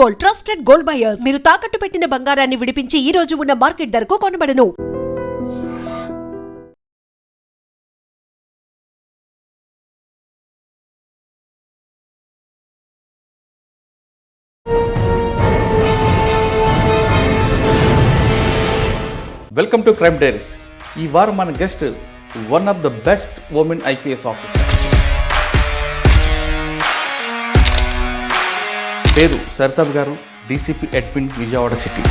Gold, trusted gold buyers. మీరు తాకట్టు పెట్టిన బంగారాన్ని విడిపించి ఈ రోజు ఉన్న మార్కెట్ ధరకు కొనబడను. Welcome to crime diaries. ఈ వారం మన guest one of the best women IPS officer. పేరు సరితాబ్ గారు, DCP admin, Vijayawada city.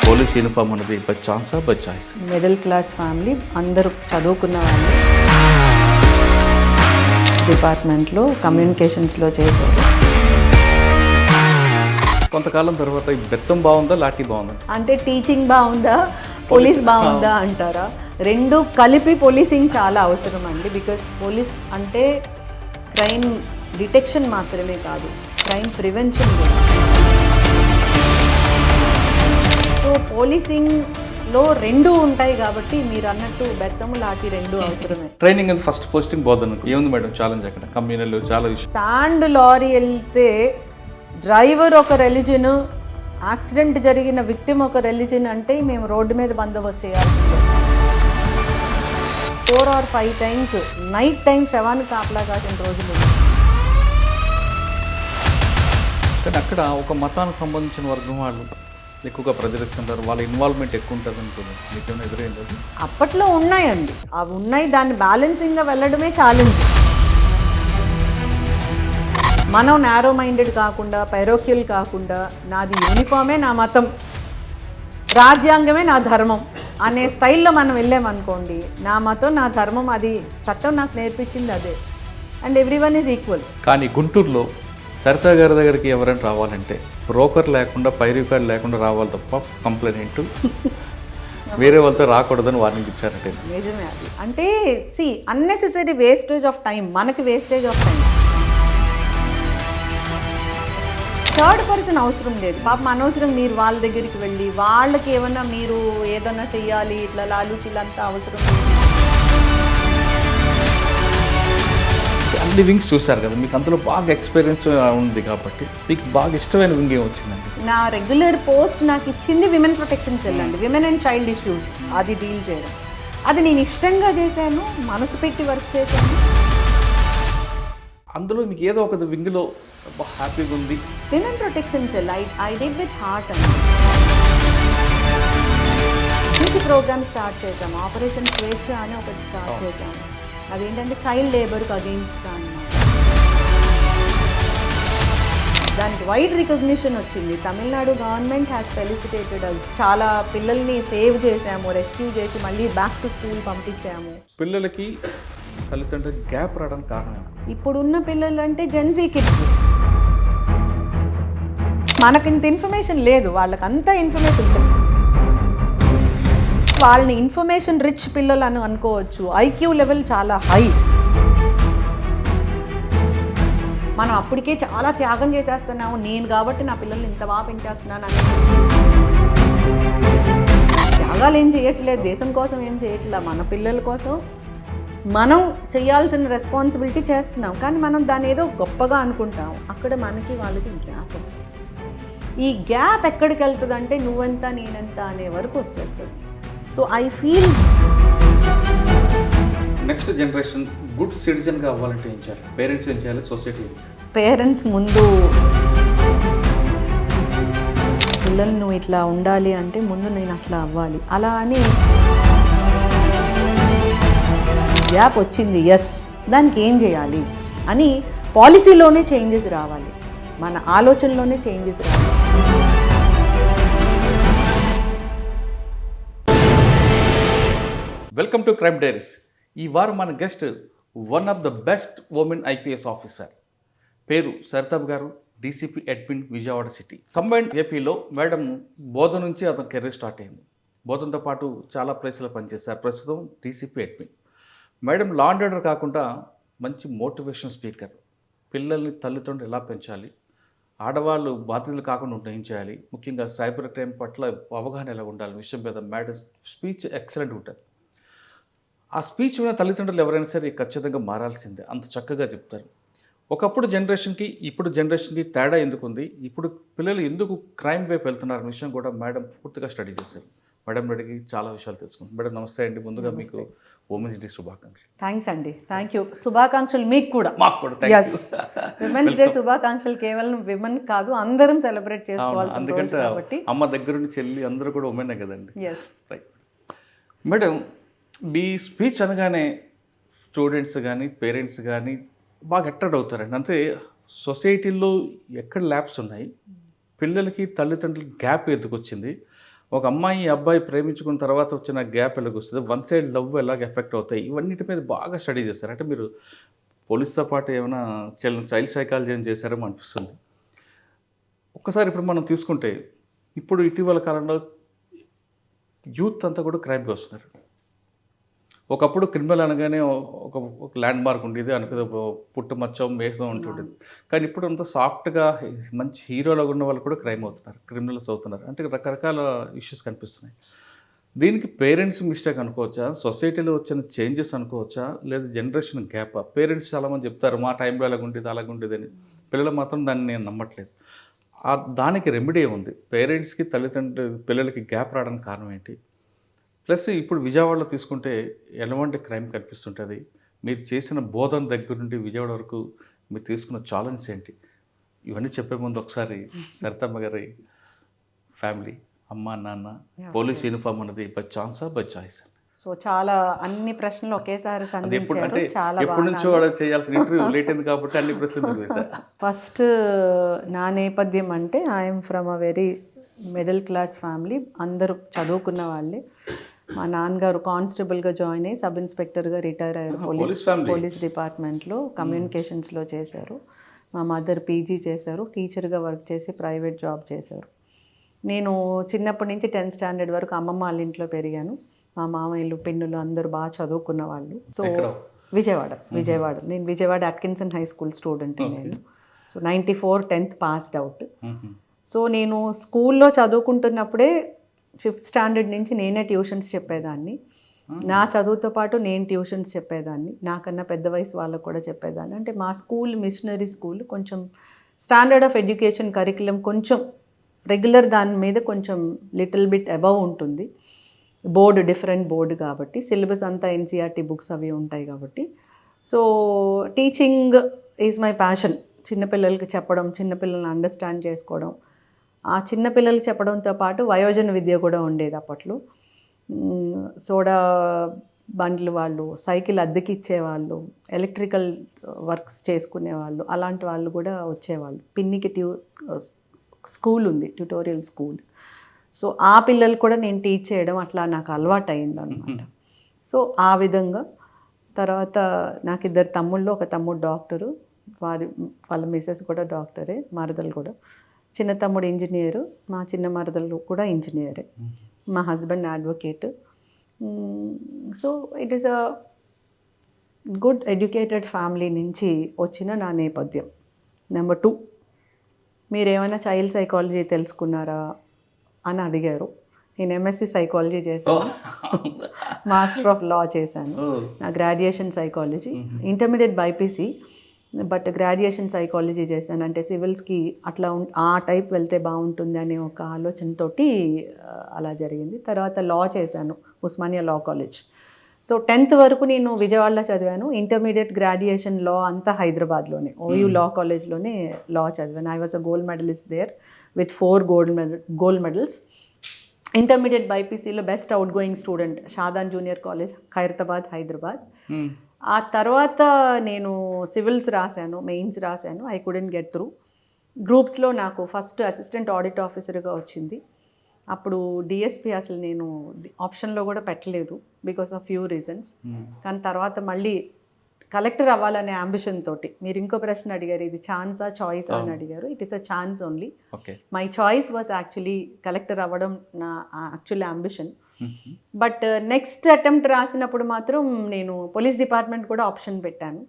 Police uniform అనేది బై ఛాన్సా by choice? Middle class family, అందరూ చదువుకున్న వాళ్ళు. డిపార్ట్మెంట్లో కమ్యూనికేషన్స్లో చేశారు. కొంతకాలం తర్వాత ఈ బెత్తం బాగుందా, లాఠీ బాగుందా? అంటే టీచింగ్ బాగుందా, పోలీస్ బాగుందా అంటారా? రెండు కలిపి పోలీసింగ్ చాలా అవసరం అండి. బికాస్ పోలీస్ అంటే క్రైమ్ డిటెక్షన్ మాత్రమే కాదు, క్రైమ్ ప్రివెన్షన్ కూడా. సో పోలీసింగ్లో రెండు ఉంటాయి కాబట్టి మీరు అన్నట్టు బెత్తము లాఠీ రెండు అవసరమే. ట్రైనింగ్ అది ఫస్ట్ పోస్టింగ్ బోధన ఏముంది మేడం ఛాలెంజ్ అక్కడ? కమ్యూనల్ చాలా విషయం. శాండ్ లారీ వెళ్తే డ్రైవర్ ఒక రెలిజన్, యాక్సిడెంట్ జరిగిన విక్టిమ్ ఒక రెలిజన్ అంటే మేము రోడ్డు మీద బందోబస్తు చేయాల్సిందే. 4 or 5 times నైట్ టైం శవాన్ని కాపలా కాసిన రోజులు. కానీ అక్కడ ఒక మతానికి సంబంధించిన వర్గం వాళ్ళు ఎక్కువగా ప్రజలిస్తుంటారు, వాళ్ళ ఇన్వాల్వ్మెంట్ ఎక్కువ ఉంటుంది అనుకుంది. మీకేమైనా ఎదురైంది అది? అప్పట్లో ఉన్నాయండి, అవి ఉన్నాయి. దాన్ని బ్యాలెన్సింగ్గా వెళ్ళడమే ఛాలెంజ్. మనం నారో మైండెడ్ కాకుండా, పైరోక్యుల్ కాకుండా, నాది యూనిఫామే నా మతం, రాజ్యాంగమే నా ధర్మం అనే స్టైల్లో మనం వెళ్ళామనుకోండి, నా మతం నా ధర్మం, అది చట్టం నాకు నేర్పించింది అదే, అండ్ ఎవ్రీవన్ ఈజ్ ఈక్వల్. కానీ గుంటూరులో సరితా గారి దగ్గరికి ఎవరైనా రావాలంటే బ్రోకర్ లేకుండా, పై రికార్డ్ లేకుండా రావాలి తప్ప కంప్లైంట్ వేరే వాళ్ళతో రాకూడదని వార్నింగ్ ఇచ్చారంటే నిజమే అది. అంటే అన్నెసెసరీ వేస్టేజ్ ఆఫ్ టైం, మనకి wastage of time. Third person అవసరం లేదు పాపం, అనవసరం మీరు వాళ్ళ దగ్గరికి వెళ్ళి వాళ్ళకి ఏమన్నా మీరు ఏదన్నా చెయ్యాలి, ఇట్లా లాలూచీలంతా అవసరం లేదు. అన్ని వింగ్స్ చూసారు కదా, మీకు అందులో బాగా ఎక్స్పీరియన్స్ ఉంది కాబట్టి మీకు బాగా ఇష్టమైన వింగ్ ఏం వచ్చిందండి? నా రెగ్యులర్ పోస్ట్ నాకు ఇచ్చింది విమెన్ ప్రొటెక్షన్ సెల్ అండి, విమెన్ అండ్ చైల్డ్ ఇష్యూస్. అది డీల్ చేయడం, అది నేను ఇష్టంగా చేశాను, మనసు పెట్టి వర్క్ చేశాను. అందులో మీకు ఏదో ఒక వింగ్లో హ్యాపీగా ఉంది. Women protection sell I did with heart అండి. మంచి ప్రోగ్రామ్ స్టార్ట్ చేశాము, ఆపరేషన్ స్వేచ్ఛ అని ఒకటి స్టార్ట్ చేశాము. అదేంటంటే చైల్డ్ లేబర్కి అగెయిన్స్ట్ అన్నమాట. దానికి వైడ్ రికగ్నిషన్ వచ్చింది. తమిళనాడు గవర్నమెంట్ హ్యాస్ ఫెలిసిటేటెడ్ అస్. చాలా పిల్లల్ని సేవ్ చేశాము, రెస్క్యూ చేసి మళ్ళీ బ్యాక్ టు స్కూల్ పంపించాము. పిల్లలకి తల్లిదండ్రుల గ్యాప్ రావడానికి కారణం ఇప్పుడున్న పిల్లలు అంటే జెన్జీ కిడ్స్. మనకింత ఇన్ఫర్మేషన్ లేదు, వాళ్ళకంతా ఇన్ఫర్మేషన్. వాళ్ళని ఇన్ఫర్మేషన్ రిచ్ పిల్లలు అని అనుకోవచ్చు. ఐక్యూ లెవెల్ చాలా హై. మనం అప్పటికే చాలా త్యాగం చేసేస్తున్నాము, నేను కాబట్టి నా పిల్లల్ని ఇంత బాగా పెంచేస్తున్నాను అని. త్యాగాలు ఏం చేయట్లేదు, దేశం కోసం ఏం చేయట్లేదు, మన పిల్లల కోసం మనం చేయాల్సిన రెస్పాన్సిబిలిటీ చేస్తున్నాం. కానీ మనం దాన్ని ఏదో గొప్పగా అనుకుంటాం. అక్కడ మనకి వాళ్ళకి గ్యాప్ వచ్చేస్తుంది. ఈ గ్యాప్ ఎక్కడికి వెళ్తుంది అంటే నువ్వెంత నేనెంత అనే వరకు వచ్చేస్తుంది. So I feel next generation good సిటిజన్గా అవ్వాలంటే ఏం చేయాలి? పేరెంట్స్ ఏం చేయాలి, సొసైటీ ఏం చేయాలి? పేరెంట్స్ ముందు పిల్లలు నువ్వు ఇట్లా ఉండాలి అంటే ముందు నేను అట్లా అవ్వాలి అలా అని. గ్యాప్ వచ్చింది, ఎస్, దానికి ఏం చేయాలి అని పాలసీలోనే చేంజెస్ రావాలి, మన ఆలోచనలోనే చేంజెస్ రావాలి. Welcome to crime diaries. ఈ వారం మన guest one of the best women IPS officer. పేరు సరితాబ్ గారు, DCP admin, Vijayawada city. Combined ఏపీలో మేడం బోధన నుంచి అతని కెరీర్ స్టార్ట్ అయింది. బోధనతో పాటు చాలా ప్లేస్లో పనిచేశారు. ప్రస్తుతం DCP admin. Madam law and order కాకుండా మంచి మోటివేషన్ స్పీకర్. పిల్లల్ని తల్లిదండ్రులు ఎలా పెంచాలి, ఆడవాళ్ళు బాధ్యతలు కాకుండా ఏం చేయాలి, ముఖ్యంగా సైబర్ క్రైమ్ పట్ల అవగాహన ఎలా ఉండాలి విషయం మీద మేడం స్పీచ్ ఎక్సలెంట్ ఉంటుంది. ఆ స్పీచ్ విన్న తల్లిదండ్రులు ఎవరైనా సరే ఖచ్చితంగా మారాల్సిందే, అంత చక్కగా చెప్తారు. ఒకప్పుడు జనరేషన్కి ఇప్పుడు జనరేషన్కి తేడా ఎందుకుంది, ఇప్పుడు పిల్లలు ఎందుకు క్రైమ్ వైపు వెళ్తున్నారు అనే విషయం కూడా మేడం పూర్తిగా స్టడీ చేశారు. మేడం అడిగి చాలా విషయాలు తెలుసుకుంటాం. మేడం నమస్తే అండి. ముందుగా మీకు ఉమెన్స్ డే శుభాకాంక్షలు. థ్యాంక్స్ అండి, థ్యాంక్ యూ. శుభాకాంక్షలు మీకు కూడా. మాకు కూడా thank you. విమెన్స్ డే శుభాకాంక్షలు కేవలం విమెన్ కాదు, అందరం సెలబ్రేట్ అవును, చేసుకోవాల్సిన రోజు ఎందుకంటే కాబట్టి. అమ్మ దగ్గరుండి చెల్లి అందరూ కూడా ఉమెనే కదండి. ఎస్. రైట్ మేడం, మీ స్పీచ్ అనగానే స్టూడెంట్స్ కానీ పేరెంట్స్ కానీ బాగా అట్రాక్ట్ అవుతారండి. అంటే సొసైటీలో ఎక్కడ ల్యాబ్స్ ఉన్నాయి, పిల్లలకి తల్లిదండ్రులకి గ్యాప్ ఎందుకు వచ్చింది, ఒక అమ్మాయి అబ్బాయి ప్రేమించుకున్న తర్వాత వచ్చిన గ్యాప్ ఎలాగ వస్తుంది, వన్ సైడ్ లవ్ ఎలాగ ఎఫెక్ట్ అవుతాయి, ఇవన్నిటి మీద బాగా స్టడీ చేస్తారు. అంటే మీరు పోలీస్తో పాటు ఏమైనా చైల్డ్ సైకాలజీ అని చేశారేమో అనిపిస్తుంది. ఒక్కసారి ఇప్పుడు మనం తీసుకుంటే ఇప్పుడు ఇటీవల కాలంలో యూత్ అంతా కూడా క్రైమ్కి వస్తున్నారు. ఒకప్పుడు క్రిమినల్ అనగానే ఒక ల్యాండ్ మార్క్ ఉండేది, అనుకునే పుట్టుమచ్చం మేఘం ఉంటుండేది. కానీ ఇప్పుడు అంతా సాఫ్ట్గా మంచి హీరోలాగా ఉన్న వాళ్ళు కూడా క్రైమ్ అవుతున్నారు, క్రిమినల్స్ అవుతున్నారు. అంటే రకరకాల ఇష్యూస్ కనిపిస్తున్నాయి. దీనికి పేరెంట్స్ మిస్టేక్ అనుకోవచ్చా, సొసైటీలో వచ్చిన చేంజెస్ అనుకోవచ్చా, లేదా జనరేషన్ గ్యాప్? పేరెంట్స్ చాలామంది చెప్తారు మా టైంలో అలాగుండేది అని, పిల్లలు మాత్రం దాన్ని నేను నమ్మట్లేదు. దానికి రెమెడీ ఉంది. పేరెంట్స్కి పిల్లలకి గ్యాప్ రావడానికి కారణం ఏంటి? ప్లస్ ఇప్పుడు విజయవాడలో తీసుకుంటే ఎలాంటి క్రైమ్ కనిపిస్తుంటుంది, మీరు చేసిన బోధన దగ్గర నుండి విజయవాడ వరకు మీరు తీసుకున్న ఛాలెంజ్ ఏంటి, ఇవన్నీ చెప్పే ముందు ఒకసారి సరితమ్మ గారి ఫ్యామిలీ, అమ్మ నాన్న, పోలీస్ యూనిఫామ్ అన్నది బై ఛాన్సా బై చాయిస్? సో చాలా అన్ని ప్రశ్నలు ఒకేసారి అది ఎప్పుడు సంధించారు. అంటే చాలా ఎప్పటి నుంచో చేయాల్సిన ఇంటర్వ్యూ లేట్ అయింది కాబట్టి అన్ని ప్రశ్నలు వేశారు. ఫస్ట్ నా నేపథ్యం అంటే I'm from a very middle class family. అందరూ చదువుకున్న వాళ్ళే. మా నాన్నగారు కానిస్టేబుల్గా జాయిన్ అయ్యి సబ్ ఇన్స్పెక్టర్గా రిటైర్ అయ్యారు పోలీస్ డిపార్ట్మెంట్లో, కమ్యూనికేషన్స్లో చేశారు. మా మదర్ పీజీ చేశారు, టీచర్గా వర్క్ చేసి ప్రైవేట్ జాబ్ చేశారు. నేను చిన్నప్పటి నుంచి 10th స్టాండర్డ్ వరకు అమ్మమ్మ వాళ్ళ ఇంట్లో పెరిగాను. మా మామయ్యలు పిన్నులు అందరూ బాగా చదువుకున్న వాళ్ళు. సో విజయవాడ నేను Vijayawada Atkinson high school student నేను. So 94 10th passed out. So నేను స్కూల్లో చదువుకుంటున్నప్పుడే 5th స్టాండర్డ్ నుంచి నేనే ట్యూషన్స్ చెప్పేదాన్ని. నా చదువుతో పాటు నేను ట్యూషన్స్ చెప్పేదాన్ని. నాకన్నా పెద్ద వయసు వాళ్ళకు కూడా చెప్పేదాన్ని. అంటే మా స్కూల్ మిషనరీ స్కూల్, కొంచెం స్టాండర్డ్ ఆఫ్ ఎడ్యుకేషన్ కరికులం కొంచెం రెగ్యులర్ దాని మీద కొంచెం లిటిల్ బిట్ అబవ్ ఉంటుంది. బోర్డు డిఫరెంట్ బోర్డు కాబట్టి సిలబస్ అంతా ఎన్సీఆర్టీ బుక్స్ అవి ఉంటాయి కాబట్టి. So teaching is my passion. చిన్నపిల్లలకి చెప్పడం, చిన్నపిల్లల్ని అండర్స్టాండ్ చేసుకోవడం, ఆ చిన్నపిల్లలు చెప్పడంతో పాటు వయోజన విద్య కూడా ఉండేది అప్పట్లో. సోడా బండ్లు వాళ్ళు, సైకిల్ అద్దెకి ఇచ్చేవాళ్ళు, ఎలక్ట్రికల్ వర్క్స్ చేసుకునేవాళ్ళు, అలాంటి వాళ్ళు కూడా వచ్చేవాళ్ళు. పిన్నికి స్కూల్ ఉంది, ట్యూటోరియల్ స్కూల్. సో ఆ పిల్లలు కూడా నేను టీచ్ చేయడం అట్లా నాకు అలవాటు అయింది అనమాట. సో ఆ విధంగా తర్వాత నాకు 2 తమ్ముళ్ళు, ఒక తమ్ముడు డాక్టరు, వాళ్ళ మిస్సెస్ కూడా డాక్టరే, మరదలు కూడా. చిన్న తమ్ముడు ఇంజనీరు, మా చిన్న మరదలు కూడా ఇంజనీరే, మా husband advocate. So it is a good educated family నుంచి వచ్చిన నా నేపథ్యం. నెంబర్ 2, మీరేమైనా చైల్డ్ సైకాలజీ తెలుసుకున్నారా అని అడిగారు. నేను ఎంఎస్సి సైకాలజీ చేశాను, మాస్టర్ ఆఫ్ లా చేశాను. నా graduation psychology, intermediate BiPC, but graduation psychology చేశాను. అంటే సివిల్స్కి అట్లా ఆ టైప్ వెళ్తే బాగుంటుంది అనే ఒక ఆలోచనతోటి అలా జరిగింది. తర్వాత లా చేశాను, Osmania law college. So 10th వరకు నేను విజయవాడలో చదివాను. ఇంటర్మీడియట్ గ్రాడ్యుయేషన్ లా అంతా హైదరాబాద్లోనే, ఓయూ లా కాలేజ్లోనే లా చదివాను. I was a gold medallist there with 4 gold medals. Intermediate బైపీసీలో best outgoing student, Shadan junior college, Khairatabad, Hyderabad. ఆ తర్వాత నేను సివిల్స్ రాశాను, మెయిన్స్ రాశాను. I couldn't get through. గ్రూప్స్లో నాకు ఫస్ట్ అసిస్టెంట్ ఆడిట్ ఆఫీసర్గా వచ్చింది. అప్పుడు డిఎస్పి అసలు నేను ఆప్షన్లో కూడా పెట్టలేదు బికాస్ ఆఫ్ ఫ్యూ రీజన్స్. కానీ తర్వాత మళ్ళీ కలెక్టర్ అవ్వాలనే అంబిషన్ తోటి, మీరు ఇంకో ప్రశ్న అడిగారు, ఇది ఛాన్సా చాయిసా అని అడిగారు. It is a chance only. My choice was actually collector అవ్వడం నా actually ambition. But next attempt రాసినప్పుడు మాత్రం నేను పోలీస్ డిపార్ట్మెంట్ కూడా ఆప్షన్ పెట్టాను.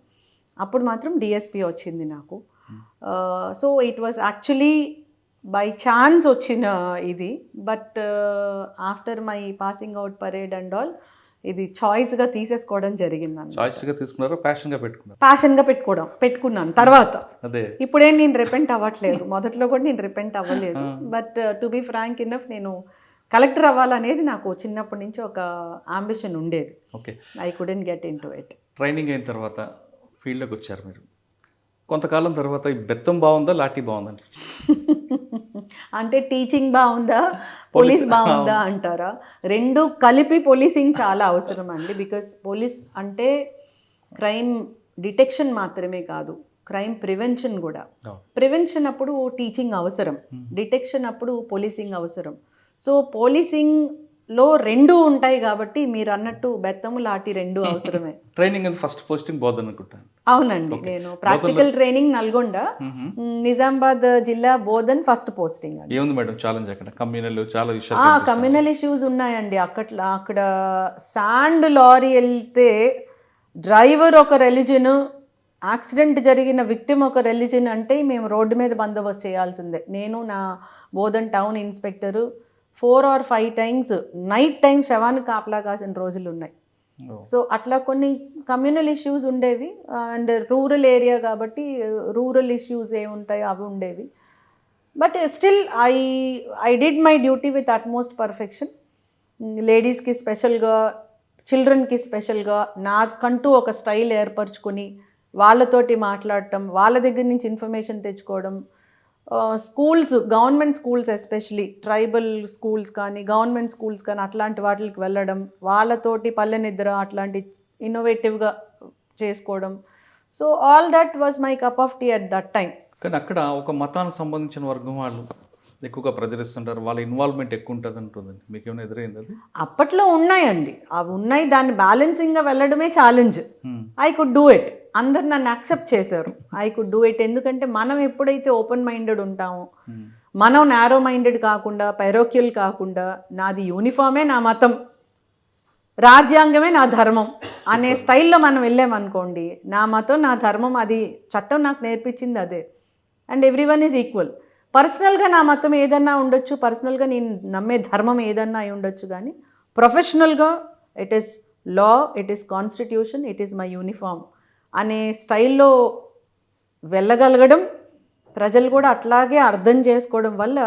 అప్పుడు మాత్రం డిఎస్పి వచ్చింది నాకు. So it was actually by chance వచ్చిన ఇది. But after my passing out parade and all ఇది చాయిస్గా తీసేసుకోవడం జరిగింది. చాయిస్గా తీసుకున్నారా, ప్యాషన్గా పెట్టుకున్నారు? ప్యాషన్గా పెట్టుకున్నాను తర్వాత. అదే ఇప్పుడేం నేను రిపెంట్ అవ్వట్లేదు, మొదట్లో కూడా నేను రిపెంట్ అవ్వలేదు. But to be frank enough, నేను కలెక్టర్ అవ్వాలనేది నాకు చిన్నప్పటి నుంచి ఒక అంబిషన్ ఉండేది. Okay. I couldn't get into it. Training అయిన తర్వాత ఫీల్డ్లోకి వచ్చారు మీరు. కొంతకాలం తర్వాత ఈ బెత్తం బాగుందా, లాఠీ బాగుందా? అంటే టీచింగ్ బాగుందా, పోలీస్ బాగుందా అంటారా? రెండు కలిపి పోలీసింగ్ చాలా అవసరం అండి. బికాస్ పోలీస్ అంటే క్రైమ్ డిటెక్షన్ మాత్రమే కాదు, క్రైమ్ ప్రివెన్షన్ కూడా. ప్రివెన్షన్ అప్పుడు టీచింగ్ అవసరం, డిటెక్షన్ అప్పుడు పోలీసింగ్ అవసరం. సో పోలీసింగ్లో రెండు ఉంటాయి కాబట్టి మీరు అన్నట్టు బెత్తము లాఠీ రెండు అవసరమే. ట్రైనింగ్ అది ఫస్ట్ పోస్టింగ్ బోధన్ అనుకుంటాను. అవునండి, నేను ప్రాక్టికల్ ట్రైనింగ్ నల్గొండ, నిజామాబాద్ జిల్లా బోధన్ ఫస్ట్ పోస్టింగ్. ఏముంది మేడం ఛాలెంజ్ అక్కడ? కమ్యూనల్ చాలా విషయాలు, కమ్యూనల్ ఇష్యూస్ ఉన్నాయండి. అక్కడ శాండ్ లారీ వెళ్తే డ్రైవర్ ఒక రెలిజన్, యాక్సిడెంట్ జరిగిన విక్టిమ్ ఒక రెలిజన్ అంటే మేము రోడ్డు మీద బందోబస్తు చేయాల్సిందే. నేను నా Bodhan town inspector 4 or 5 times night time శవాన్ని కాపలా కాసిన రోజులు ఉన్నాయి. సో అట్లా కొన్ని కమ్యూనల్ ఇష్యూస్ ఉండేవి. అండ్ రూరల్ ఏరియా కాబట్టి రూరల్ ఇష్యూస్ ఏముంటాయో అవి ఉండేవి. But still I did my duty with utmost perfection. లేడీస్కి స్పెషల్గా, చిల్డ్రన్కి స్పెషల్గా నాకంటూ ఒక స్టైల్ ఏర్పరచుకొని వాళ్ళతోటి మాట్లాడటం, వాళ్ళ దగ్గర నుంచి ఇన్ఫర్మేషన్ తెచ్చుకోవడం. Schools, government schools, especially tribal schools కానీ గవర్నమెంట్ స్కూల్స్ కానీ అట్లాంటి వాటికి వెళ్ళడం, వాళ్ళతోటి పల్లె నిద్ర అట్లాంటి ఇన్నోవేటివ్గా చేసుకోవడం. So all that was my cup of tea at that time. కానీ అక్కడ ఒక మతానికి సంబంధించిన వర్గం వాళ్ళు ఎక్కువగా ప్రజరిస్తుంటారు, వాళ్ళ ఇన్వాల్వ్మెంట్ ఎక్కువ ఉంటుంది అంటుందండి. మీకు ఏమైనా ఎదురైంది అది? అప్పట్లో ఉన్నాయండి, అవి ఉన్నాయి. దాన్ని బ్యాలెన్సింగ్గా వెళ్ళడమే challenge. I could do it. అందరు నన్ను యాక్సెప్ట్ చేశారు. I could do it. ఎందుకంటే మనం ఎప్పుడైతే ఓపెన్ మైండెడ్ ఉంటామో, మనం నారో మైండెడ్ కాకుండా, పైరోక్యుల్ కాకుండా, నాది యూనిఫామే నా మతం, రాజ్యాంగమే నా ధర్మం అనే స్టైల్లో మనం వెళ్ళామనుకోండి, నా మతం నా ధర్మం, అది చట్టం నాకు నేర్పించింది అదే. And everyone is equal. పర్సనల్గా నా మతం ఏదన్నా ఉండొచ్చు, పర్సనల్గా నేను నమ్మే ధర్మం ఏదన్నా అయి ఉండొచ్చు, కానీ ప్రొఫెషనల్గా it is law, it is constitution, it is my uniform అనే స్టైల్లో వెళ్ళగలగడం, ప్రజలు కూడా అట్లాగే అర్థం చేసుకోవడం వల్ల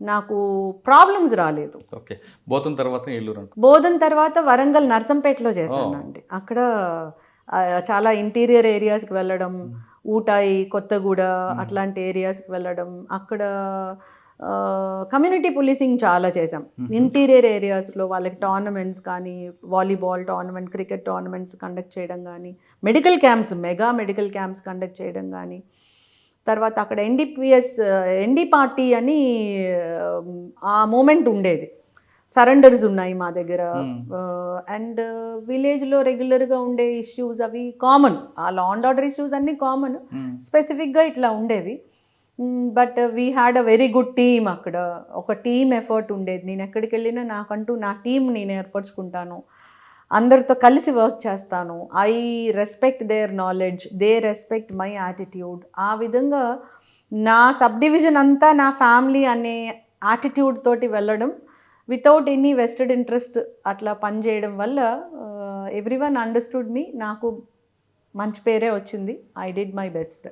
నాకు ప్రాబ్లమ్స్ రాలేదు. ఓకే. బోధన్ తర్వాత ఏలూరు? బోధన్ తర్వాత వరంగల్ నర్సంపేటలో చేశానండి. అక్కడ చాలా ఇంటీరియర్ ఏరియాస్కి వెళ్ళడం, ఊటాయి, కొత్తగూడ అట్లాంటి ఏరియాస్కి వెళ్ళడం, అక్కడ కమ్యూనిటీ పోలీసింగ్ చాలా చేసాం. ఇంటీరియర్ ఏరియాస్లో వాళ్ళకి టోర్నమెంట్స్ కానీ, volleyball tournament, cricket tournaments conduct చేయడం కానీ, medical camps, mega medical camps conduct చేయడం కానీ. తర్వాత అక్కడ ఎన్డీ పార్టీ అని ఆ మూమెంట్ ఉండేది. సరెండర్స్ ఉన్నాయి మా దగ్గర. అండ్ విలేజ్లో రెగ్యులర్గా ఉండే ఇష్యూస్ అవి కామన్, ఆ లా అండ్ ఆర్డర్ ఇష్యూస్ అన్నీ కామన్, స్పెసిఫిక్గా ఇట్లా ఉండేవి. But we had a very good team. అక్కడ ఒక టీమ్ ఎఫర్ట్ ఉండేది. నేను ఎక్కడికి వెళ్ళినా నాకంటూ నా టీం నేను ఏర్పరచుకుంటాను, అందరితో కలిసి వర్క్ చేస్తాను. I respect their knowledge, they respect my attitude. ఆ విధంగా నా సబ్ డివిజన్ అంతా నా ఫ్యామిలీ అనే యాటిట్యూడ్ తోటి వెళ్ళడం, వితౌట్ ఎనీ వెస్టెడ్ ఇంట్రెస్ట్ అట్లా పనిచేయడం వల్ల ఎవ్రీవన్ అండర్స్టూడ్ మీ. నాకు మంచి పేరే వచ్చింది. I did my best.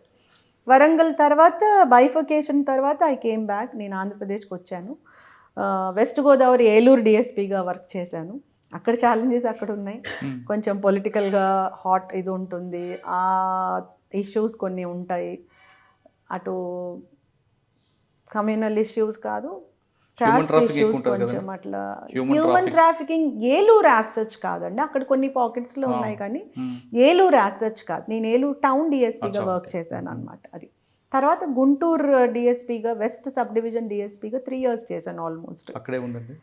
Warangal తర్వాత బైఫర్కేషన్ తర్వాత ఐ కేమ్ బ్యాక్. నేను ఆంధ్రప్రదేశ్కి వచ్చాను. వెస్ట్ గోదావరి ఏలూరు డిఎస్పీగా వర్క్ చేశాను. అక్కడ ఛాలెంజెస్ అక్కడ ఉన్నాయి. కొంచెం పొలిటికల్గా హాట్ ఇది ఉంటుంది, ఆ ఇష్యూస్ కొన్ని ఉంటాయి. అటు కమ్యూనల్ ఇష్యూస్ కాదు, కాస్ట్ ఇష్యూస్ కొంచెం అట్లా. Human trafficking Eluru as such కాదండి, అక్కడ కొన్ని పాకెట్స్లో ఉన్నాయి కానీ ఏలూరు యాజ్ సచ్ కాదు. నేను ఏలూరు టౌన్ డిఎస్పీగా వర్క్ చేశాను అనమాట. అది తర్వాత గుంటూరు డిఎస్పీగా, వెస్ట్ సబ్ డివిజన్ డిఎస్పీగా 3 years చేశాను ఆల్మోస్ట్. అక్కడే ఉందండి.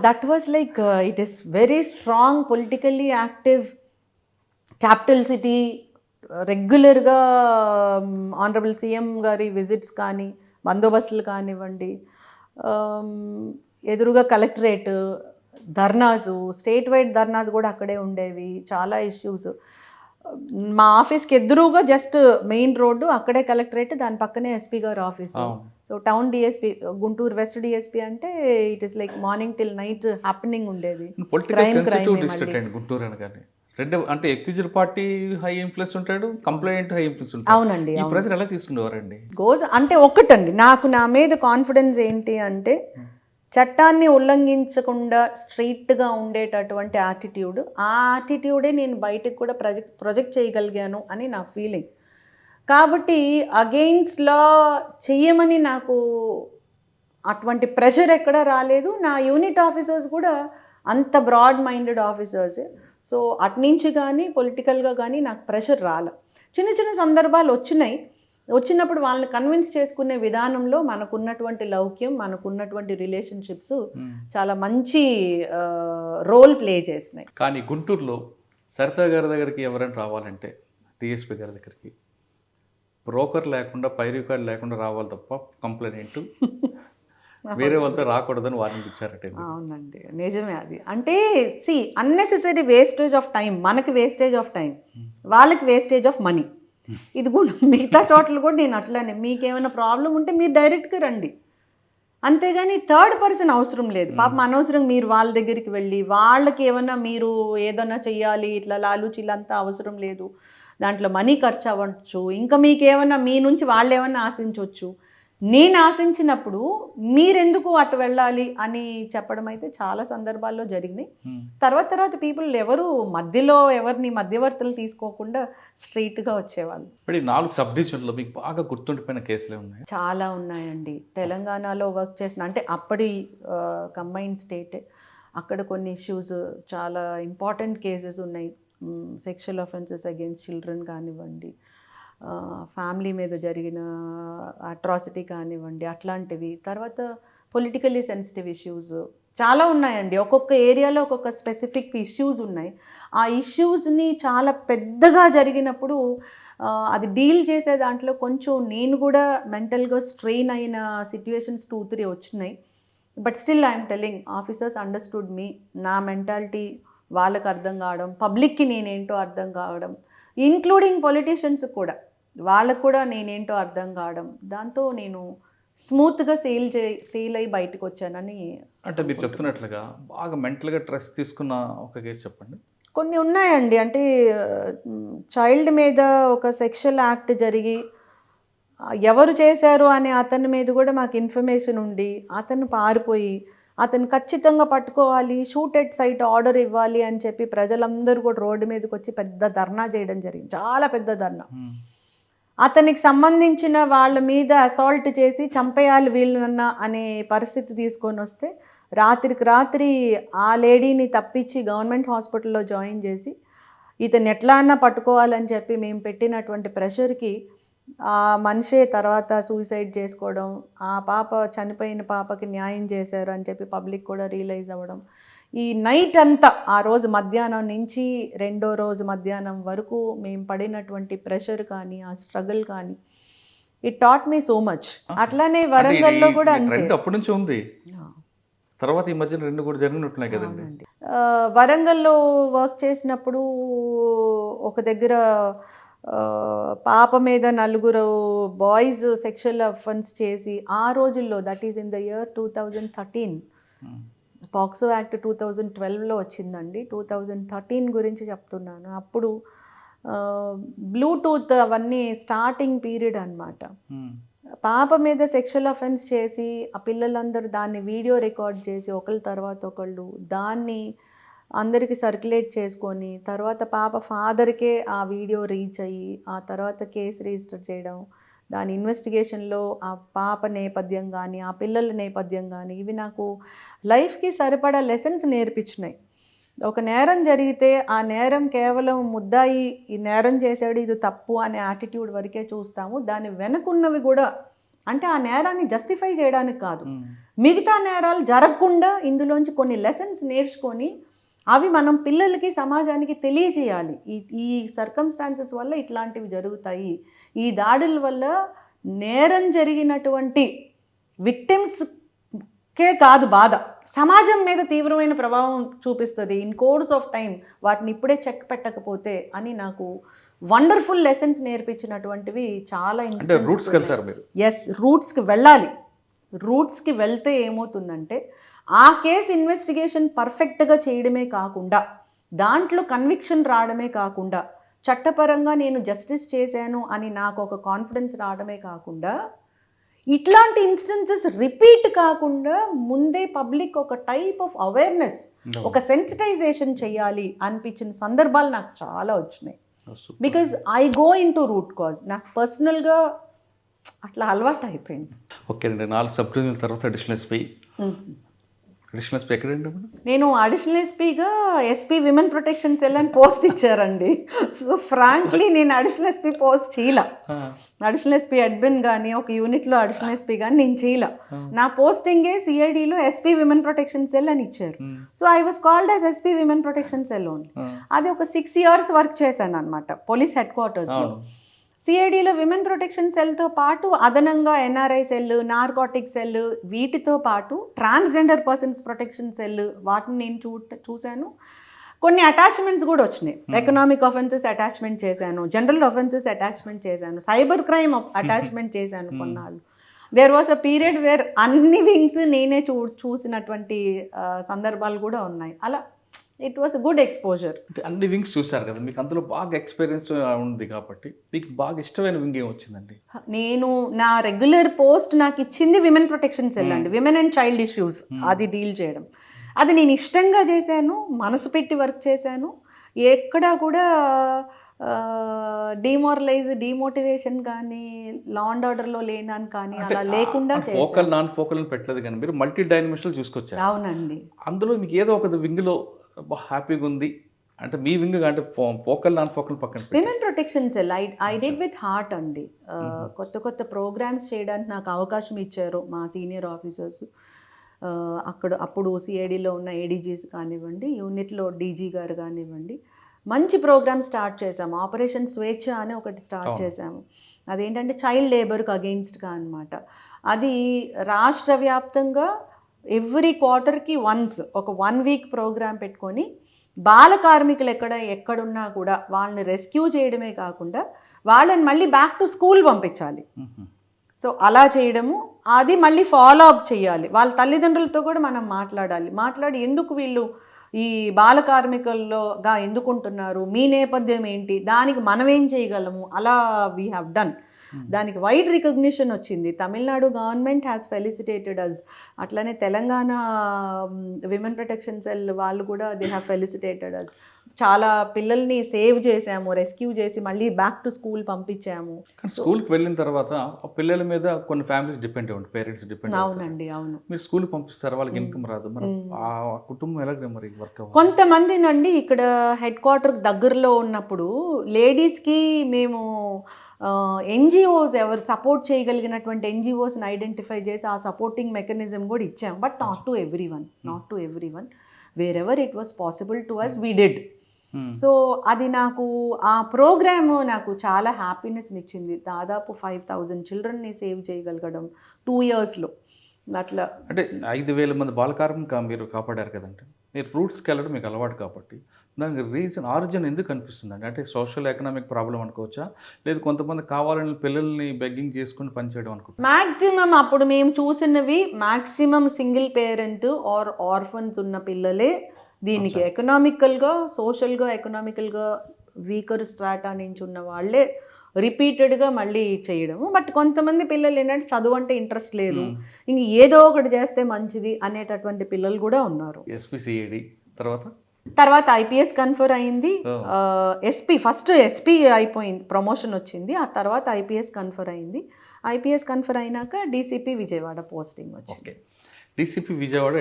That was like it is very strong, politically active capital city. రెగ్యులర్గా ఆనరబుల్ సీఎం గారి విజిట్స్ కానీ, బందోబస్తులు కానివ్వండి, ఎదురుగా కలెక్టరేట్, ధర్నాసు, స్టేట్ వైడ్ ధర్నాస్ కూడా అక్కడే ఉండేవి. చాలా ఇష్యూస్. మా ఆఫీస్కి ఎదురుగా జస్ట్ మెయిన్ రోడ్డు, అక్కడే కలెక్టరేట్, దాని పక్కనే ఎస్పీ గారి office. So town DSP, Guntur west DSP అంటే it is like morning till night happening ఉండేది. పొలిటికల్ Crime సెన్సిటివ్ మళ్ళీ. డిస్ట్రిక్ట్ అండి గుంటూరు అనగానే. రెండు అంటే ఎక్యూజ్డ్ పార్టీ హై ఇన్ఫ్లుయెన్స్ ఉంటాడు, కంప్లైంట్ హై ఇన్ఫ్లుయెన్స్ ఉంటాడు. అవునండి, ఈ ప్రజలు ఎలా తీసుకునేవారండి? అంటే ఒక్కటండి, నాకు నా మీద కాన్ఫిడెన్స్ ఏంటి అంటే చట్టాన్ని ఉల్లంఘించకుండా స్ట్రైట్గా ఉండేటటువంటి యాటిట్యూడ్, ఆ యాటిట్యూడే నేను బయటకు కూడా ప్రొజెక్ట్ చేయగలిగాను అని నా ఫీలింగ్. కాబట్టి అగెయిన్స్ట్ లా చెయ్యమని నాకు అటువంటి ప్రెషర్ ఎక్కడ రాలేదు. నా యూనిట్ ఆఫీసర్స్ కూడా అంత బ్రాడ్ మైండెడ్ ఆఫీసర్స్. సో అట్నుంచి కానీ పొలిటికల్గా కానీ నాకు ప్రెషర్ రాలే. చిన్న చిన్న సందర్భాలు వచ్చినప్పుడు వాళ్ళని కన్విన్స్ చేసుకునే విధానంలో మనకున్నటువంటి లౌక్యం, మనకున్నటువంటి రిలేషన్షిప్స్ చాలా మంచి రోల్ ప్లే చేసినాయి. కానీ గుంటూరులో సరిత గారి దగ్గరికి ఎవరైనా రావాలంటే డిఎస్పీ గారి దగ్గరికి బ్రోకర్ లేకుండా, పై రికార్డ్ లేకుండా రావాలి తప్ప కంప్లైంట్ వేరే వాళ్ళతో రాకూడదని వార్నింగ్ ఇచ్చారట. అవునండి, నిజమే అది. అంటే అన్నెసెసరీ వేస్టేజ్ ఆఫ్ టైం, మనకి వేస్టేజ్ ఆఫ్ టైం, వాళ్ళకి వేస్టేజ్ ఆఫ్ మనీ. ఇది కూడా మిగతా చోట్ల కూడా నేను అట్లానే, మీకేమైనా ప్రాబ్లం ఉంటే మీరు డైరెక్ట్గా రండి, అంతేగాని థర్డ్ పర్సన్ అవసరం లేదు. పాపం అనవసరం మీరు వాళ్ళ దగ్గరికి వెళ్ళి వాళ్ళకి ఏమన్నా మీరు ఏదన్నా చెయ్యాలి ఇట్లా లాలూచీలంతా అవసరం లేదు. దాంట్లో మనీ ఖర్చు అవ్వచ్చు, ఇంకా మీకేమన్నా మీ నుంచి వాళ్ళు ఏమన్నా ఆశించవచ్చు. నేను ఆశించినప్పుడు మీరెందుకు అటు వెళ్ళాలి అని చెప్పడం అయితే చాలా సందర్భాల్లో జరిగినాయి. తర్వాత పీపుల్ మధ్యలో ఎవరిని మధ్యవర్తులు తీసుకోకుండా స్ట్రైట్గా వచ్చేవాళ్ళు. ఇప్పుడు 4 సబ్ డివిజన్లో మీకు బాగా గుర్తుండిపోయిన కేసులే ఉన్నాయి? చాలా ఉన్నాయండి. తెలంగాణలో వర్క్ చేసిన, అంటే అప్పటి కంబైన్డ్ స్టేట్, అక్కడ కొన్ని ఇష్యూస్ చాలా ఇంపార్టెంట్ కేసెస్ ఉన్నాయి. సెక్షువల్ అఫెన్సెస్ అగెయిన్స్ట్ చిల్డ్రన్ కానివ్వండి, ఫ్యామిలీ మీద జరిగిన అట్రాసిటీ కానివ్వండి, అట్లాంటివి. తర్వాత పొలిటికల్లీ సెన్సిటివ్ ఇష్యూస్ చాలా ఉన్నాయండి. ఒక్కొక్క ఏరియాలో ఒక్కొక్క స్పెసిఫిక్ ఇష్యూస్ ఉన్నాయి. ఆ ఇష్యూస్ని చాలా పెద్దగా జరిగినప్పుడు అది డీల్ చేసే దాంట్లో కొంచెం నేను కూడా మెంటల్గా స్ట్రెయిన్ అయిన సిట్యుయేషన్స్ 2-3 వచ్చినాయి. But still I'm telling, officers understood me. నా మెంటాలిటీ వాళ్ళకి అర్థం కావడం, పబ్లిక్కి నేనేంటో అర్థం కావడం, ఇంక్లూడింగ్ పొలిటీషియన్స్ కూడా, వాళ్ళకు కూడా నేనేంటో అర్థం కావడం, దాంతో నేను స్మూత్గా సేల్ అయ్యి బయటకు వచ్చానని. అంటే మీరు చెప్తున్నట్లుగా బాగా మెంటల్గా స్ట్రెస్ తీసుకున్న ఒక కేసు చెప్పండి. కొన్ని ఉన్నాయండి. అంటే చైల్డ్ మీద ఒక సెక్షువల్ యాక్ట్ జరిగి ఎవరు చేశారు అనే అతని మీద కూడా మాకు ఇన్ఫర్మేషన్ ఉండి, అతను పారిపోయి, అతను ఖచ్చితంగా పట్టుకోవాలి, షూట్ ఎట్ సైట్ ఆర్డర్ ఇవ్వాలి అని చెప్పి ప్రజలందరూ కూడా రోడ్డు మీదకి వచ్చి పెద్ద ధర్నా చేయడం జరిగింది, చాలా పెద్ద ధర్నా. అతనికి సంబంధించిన వాళ్ళ మీద అసాల్ట్ చేసి చంపేయాలి వీళ్ళనన్నా అనే పరిస్థితి తీసుకొని వస్తే, రాత్రికి రాత్రి ఆ లేడీని తప్పించి గవర్నమెంట్ హాస్పిటల్లో జాయిన్ చేసి ఇతను ఎట్లా అన్నా పట్టుకోవాలని చెప్పి మేము పెట్టినటువంటి ప్రెషర్కి ఆ మనిషే తర్వాత సూసైడ్ చేసుకోవడం, ఆ పాప చనిపోయిన పాపకి న్యాయం చేశారు అని చెప్పి పబ్లిక్ కూడా రియలైజ్ అవ్వడం. ఈ నైట్ అంతా, ఆ రోజు మధ్యాహ్నం నుంచి రెండో రోజు మధ్యాహ్నం వరకు మేము పడినటువంటి ప్రెషర్ కానీ, ఆ స్ట్రగుల్ కానీ, it taught me so much. అట్లానే వరంగల్లో కూడా అంతే. అప్పటి నుంచి ఉంది, తర్వాత ఈ మధ్యన 2 కూడా జరిగినట్టున్నాయి కదండి. వరంగల్లో వర్క్ చేసినప్పుడు ఒక దగ్గర పాప మీద 4 బాయ్స్ సెక్షువల్ అఫెన్స్ చేసి, ఆ రోజుల్లో, that is in the year 2013, POCSO act 2012లో వచ్చిందండి. 2013 గురించి చెప్తున్నాను. అప్పుడు బ్లూటూత్ అవన్నీ స్టార్టింగ్ పీరియడ్ అన్నమాట. పాప మీద సెక్షువల్ అఫెన్స్ చేసి ఆ పిల్లలందరూ దాన్ని వీడియో రికార్డ్ చేసి ఒకళ్ళ తర్వాత ఒకళ్ళు దాన్ని అందరికీ సర్క్యులేట్ చేసుకొని, తర్వాత పాప ఫాదర్కే ఆ వీడియో రీచ్ అయ్యి, ఆ తర్వాత కేసు రిజిస్టర్ చేయడం, దాని ఇన్వెస్టిగేషన్లో ఆ పాప నేపథ్యం కానీ, ఆ పిల్లల నేపథ్యం కానీ, ఇవి నాకు లైఫ్కి సరిపడా లెసన్స్ నేర్పించినాయి. ఒక నేరం జరిగితే ఆ నేరం కేవలం ముద్దాయి ఈ నేరం చేశాడు, ఇది తప్పు అనే యాటిట్యూడ్ వరకే చూస్తాము. దాని వెనుకున్నవి కూడా, అంటే ఆ నేరాన్ని జస్టిఫై చేయడానికి కాదు, మిగతా నేరాలు జరగకుండా ఇందులోంచి కొన్ని లెసన్స్ నేర్చుకొని అవి మనం పిల్లలకి, సమాజానికి తెలియజేయాలి. ఈ సర్కమ్స్టాన్సెస్ వల్ల ఇట్లాంటివి జరుగుతాయి, ఈ దాడుల వల్ల నేరం జరిగినటువంటి విక్టిమ్స్కే కాదు బాధ, సమాజం మీద తీవ్రమైన ప్రభావం చూపిస్తుంది ఇన్ కోర్స్ ఆఫ్ టైం, వాటిని ఇప్పుడే చెక్ పెట్టకపోతే అని నాకు వండర్ఫుల్ లెసన్స్ నేర్పించినటువంటివి చాలా. రూట్స్కి వెళ్ళాలి. రూట్స్కి వెళ్తే ఏమవుతుందంటే ఆ కేసు ఇన్వెస్టిగేషన్ పర్ఫెక్ట్గా చేయడమే కాకుండా దాంట్లో కన్విక్షన్ రావడమే కాకుండా చట్టపరంగా నేను జస్టిస్ చేశాను అని నాకు ఒక కాన్ఫిడెన్స్ రావడమే కాకుండా ఇట్లాంటి ఇన్స్టెన్సెస్ రిపీట్ కాకుండా ముందే పబ్లిక్ ఒక టైప్ ఆఫ్ అవేర్నెస్, ఒక సెన్సిటైజేషన్ చేయాలి అనిపించిన సందర్భాలు నాకు చాలా వచ్చినాయి. Because I go into root cause. నాకు పర్సనల్గా అట్లా అలవాటు అయిపోయింది. ఓకే అండి, 4 సబ్ డివిజనల్ తర్వాత అడిషనల్ ఎస్పీ. అడిషనల్ ఎస్పీ ఎక్కడండి? నేను అడిషనల్ ఎస్పీగా ఎస్పీ విమెన్ ప్రొటెక్షన్ సెల్ అని పోస్ట్ ఇచ్చారండి. సో ఫ్రాంక్లీ నేను అడిషనల్ ఎస్పీ పోస్ట్ చేయలే. అడిషనల్ ఎస్పీ అడ్మిన్ కానీ ఒక యూనిట్లో అడిషనల్ ఎస్పీ కానీ నేను చేయలే. నా పోస్టింగే సిఐడిలో ఎస్పీ విమెన్ ప్రొటెక్షన్ సెల్ అని ఇచ్చారు. So I was called as SP women protection cell only. అది ఒక 6 years వర్క్ చేశాను అనమాట పోలీస్ హెడ్ క్వార్టర్స్లో. సిఐడిలో విమెన్ ప్రొటెక్షన్ సెల్తో పాటు అదనంగా ఎన్ఆర్ఐ సెల్, నార్కోటిక్ సెల్, వీటితో పాటు ట్రాన్స్జెండర్ పర్సన్స్ ప్రొటెక్షన్ సెల్, వాటిని నేను చూశాను. కొన్ని అటాచ్మెంట్స్ కూడా వచ్చినాయి. ఎకనామిక్ అఫెన్సెస్ అటాచ్మెంట్ చేశాను, జనరల్ అఫెన్సెస్ అటాచ్మెంట్ చేశాను, సైబర్ క్రైమ్ అటాచ్మెంట్ చేశాను కొన్నాళ్ళు. There was a period where అన్ని వింగ్స్ నేనే చూసినటువంటి సందర్భాలు కూడా ఉన్నాయి. అలా ఇట్ వాస్ గుడ్ ఎక్స్పోజర్. అంటే అన్ని వింగ్స్ చూసారు కదా, మీకు అందులో బాగా ఎక్స్పీరియన్స్ ఉంది కాబట్టి మీకు బాగా ఇష్టమైన వింగ్ ఏం వచ్చిందండి? నేను నా రెగ్యులర్ పోస్ట్ నాకు ఇచ్చింది విమెన్ ప్రొటెక్షన్ సెల్ అండి. విమెన్ అండ్ చైల్డ్ ఇష్యూస్ అది డీల్ చేయడం. అది నేను ఇష్టంగా చేశాను, మనసు పెట్టి వర్క్ చేశాను. ఎక్కడా కూడా డిమోటివేషన్ కానీ లా అండ్ ఆర్డర్లో లేనని కానీ అలా లేకుండా ఫోకల్ నాన్ ఫోకల్ అని పెట్టలేదు కానీ మీరు మల్టీ డైమెన్షనల్ చూసుకొచ్చారు. అవునండి. అందులో మీకు ఏదో ఒక వింగ్లో హ్యాపీగా ఉంది అంటే మీ వింగ్ అంటే ఫోకల్ నాన్ ఫోకల్ పక్కన women protection sell I did with heart అండి. కొత్త కొత్త ప్రోగ్రామ్స్ చేయడానికి నాకు అవకాశం ఇచ్చారు మా సీనియర్ ఆఫీసర్స్. అప్పుడు సిఐడిలో ఉన్న ఏడీజీస్ కానివ్వండి, యూనిట్లో డీజీ గారు కానివ్వండి, మంచి ప్రోగ్రామ్ స్టార్ట్ చేసాము. ఆపరేషన్ స్వేచ్ఛ అని ఒకటి స్టార్ట్ చేసాము. అదేంటంటే చైల్డ్ లేబర్కి అగెయిన్స్ట్గా అనమాట. అది రాష్ట్ర వ్యాప్తంగా ఎవ్రీ క్వార్టర్కి వన్స్ ఒక 1 week ప్రోగ్రామ్ పెట్టుకొని బాల కార్మికులు ఎక్కడున్నా కూడా వాళ్ళని రెస్క్యూ చేయడమే కాకుండా వాళ్ళని మళ్ళీ బ్యాక్ టు స్కూల్ పంపించాలి. సో అలా చేయడము, అది మళ్ళీ ఫాలో అప్ చేయాలి. వాళ్ళ తల్లిదండ్రులతో కూడా మనం మాట్లాడి ఎందుకు వీళ్ళు ఈ బాల కార్మికుల్లోగా ఎందుకు ఉంటున్నారు, మీ నేపథ్యం ఏంటి, దానికి మనం ఏం చేయగలము, అలా వీ హ్యావ్ డన్. దానికి వైడ్ రికగ్నిషన్ వచ్చింది. తమిళనాడు గవర్నమెంట్ హ్యాస్ ఫెలిసిటేటెడ్ అస్. అట్లనే తెలంగాణ విమెన్ ప్రొటెక్షన్ సెల్ వాళ్ళు కూడా దే హ్యావ్ ఫెలిసిటేటెడ్ అస్. చాలా పిల్లల్ని సేవ్ చేసాము, రెస్క్యూ చేసి మళ్ళీ బ్యాక్ టు స్కూల్ పంపించాము. స్కూల్కి వెళ్ళిన తర్వాత పిల్లల మీద కొన్ని ఫ్యామిలీస్ డిపెండ్ అవ్వండి, పేరెంట్స్ డిపెండ్. అవునండి, అవును. మీరు స్కూల్ పంపిస్తారు, వాళ్ళకి ఇన్కమ్ రాదు, మరి ఆ కుటుంబం ఎలాగ మరి వర్క్ అవ్వాలి? కొంతమంది నండి ఇక్కడ హెడ్ క్వార్టర్ దగ్గరలో ఉన్నప్పుడు లేడీస్కి మేము ఎన్జిఓస్ ఎవరు సపోర్ట్ చేయగలిగినటువంటి ఎన్జిఓస్ని ఐడెంటిఫై చేసి ఆ సపోర్టింగ్ మెకానిజం కూడా ఇచ్చాం. But not to everyone. Wherever it was possible to us we did. So అది నాకు ఆ ప్రోగ్రామ్ నాకు చాలా హ్యాపీనెస్ని ఇచ్చింది. దాదాపు 5,000 చిల్డ్రన్ని సేవ్ చేయగలగడం 2 yearsలో. అట్లా అంటే 5,000 మంది బాలకార్మిక మీరు కాపాడారు కదంటే, మీరు రూట్స్కి వెళ్ళడం మీకు అలవాటు కాబట్టి దానికి ఆరిజిన్ ఎందుకు అనిపిస్తుందండి? అంటే సోషల్ ఎకనామిక్ ప్రాబ్లం అనుకోవచ్చా, లేదు కొంతమంది కావాలని పిల్లల్ని బెగ్గింగ్ చేసుకుని పనిచేయడం అనుకుంటా? మ్యాక్సిమం అప్పుడు మేము చూసినవి maximum single parent are orphans ఉన్న పిల్లలే దీనికి ఎకనామికల్గా, సోషల్గా, ఎకనామికల్గా వీకర్ స్ట్రాటా నుంచి ఉన్న వాళ్ళే రిపీటెడ్గా మళ్ళీ చేయడము. బట్ కొంతమంది పిల్లలు ఏంటంటే చదువు అంటే ఇంట్రెస్ట్ లేదు, ఇంక ఏదో ఒకటి చేస్తే మంచిది అనేటటువంటి పిల్లలు కూడా ఉన్నారు. ఎస్పీసీఐడి తర్వాత ఐపీఎస్ కన్ఫర్ అయింది. ఫస్ట్ ఎస్పీ అయిపోయింది, ప్రమోషన్ వచ్చింది. ఆ తర్వాత ఐపీఎస్ కన్ఫర్ అయింది. ఐపీఎస్ కన్ఫర్ అయినాక డీసీపీ విజయవాడ పోస్టింగ్ వచ్చింది. డీసీపీ విజయవాడ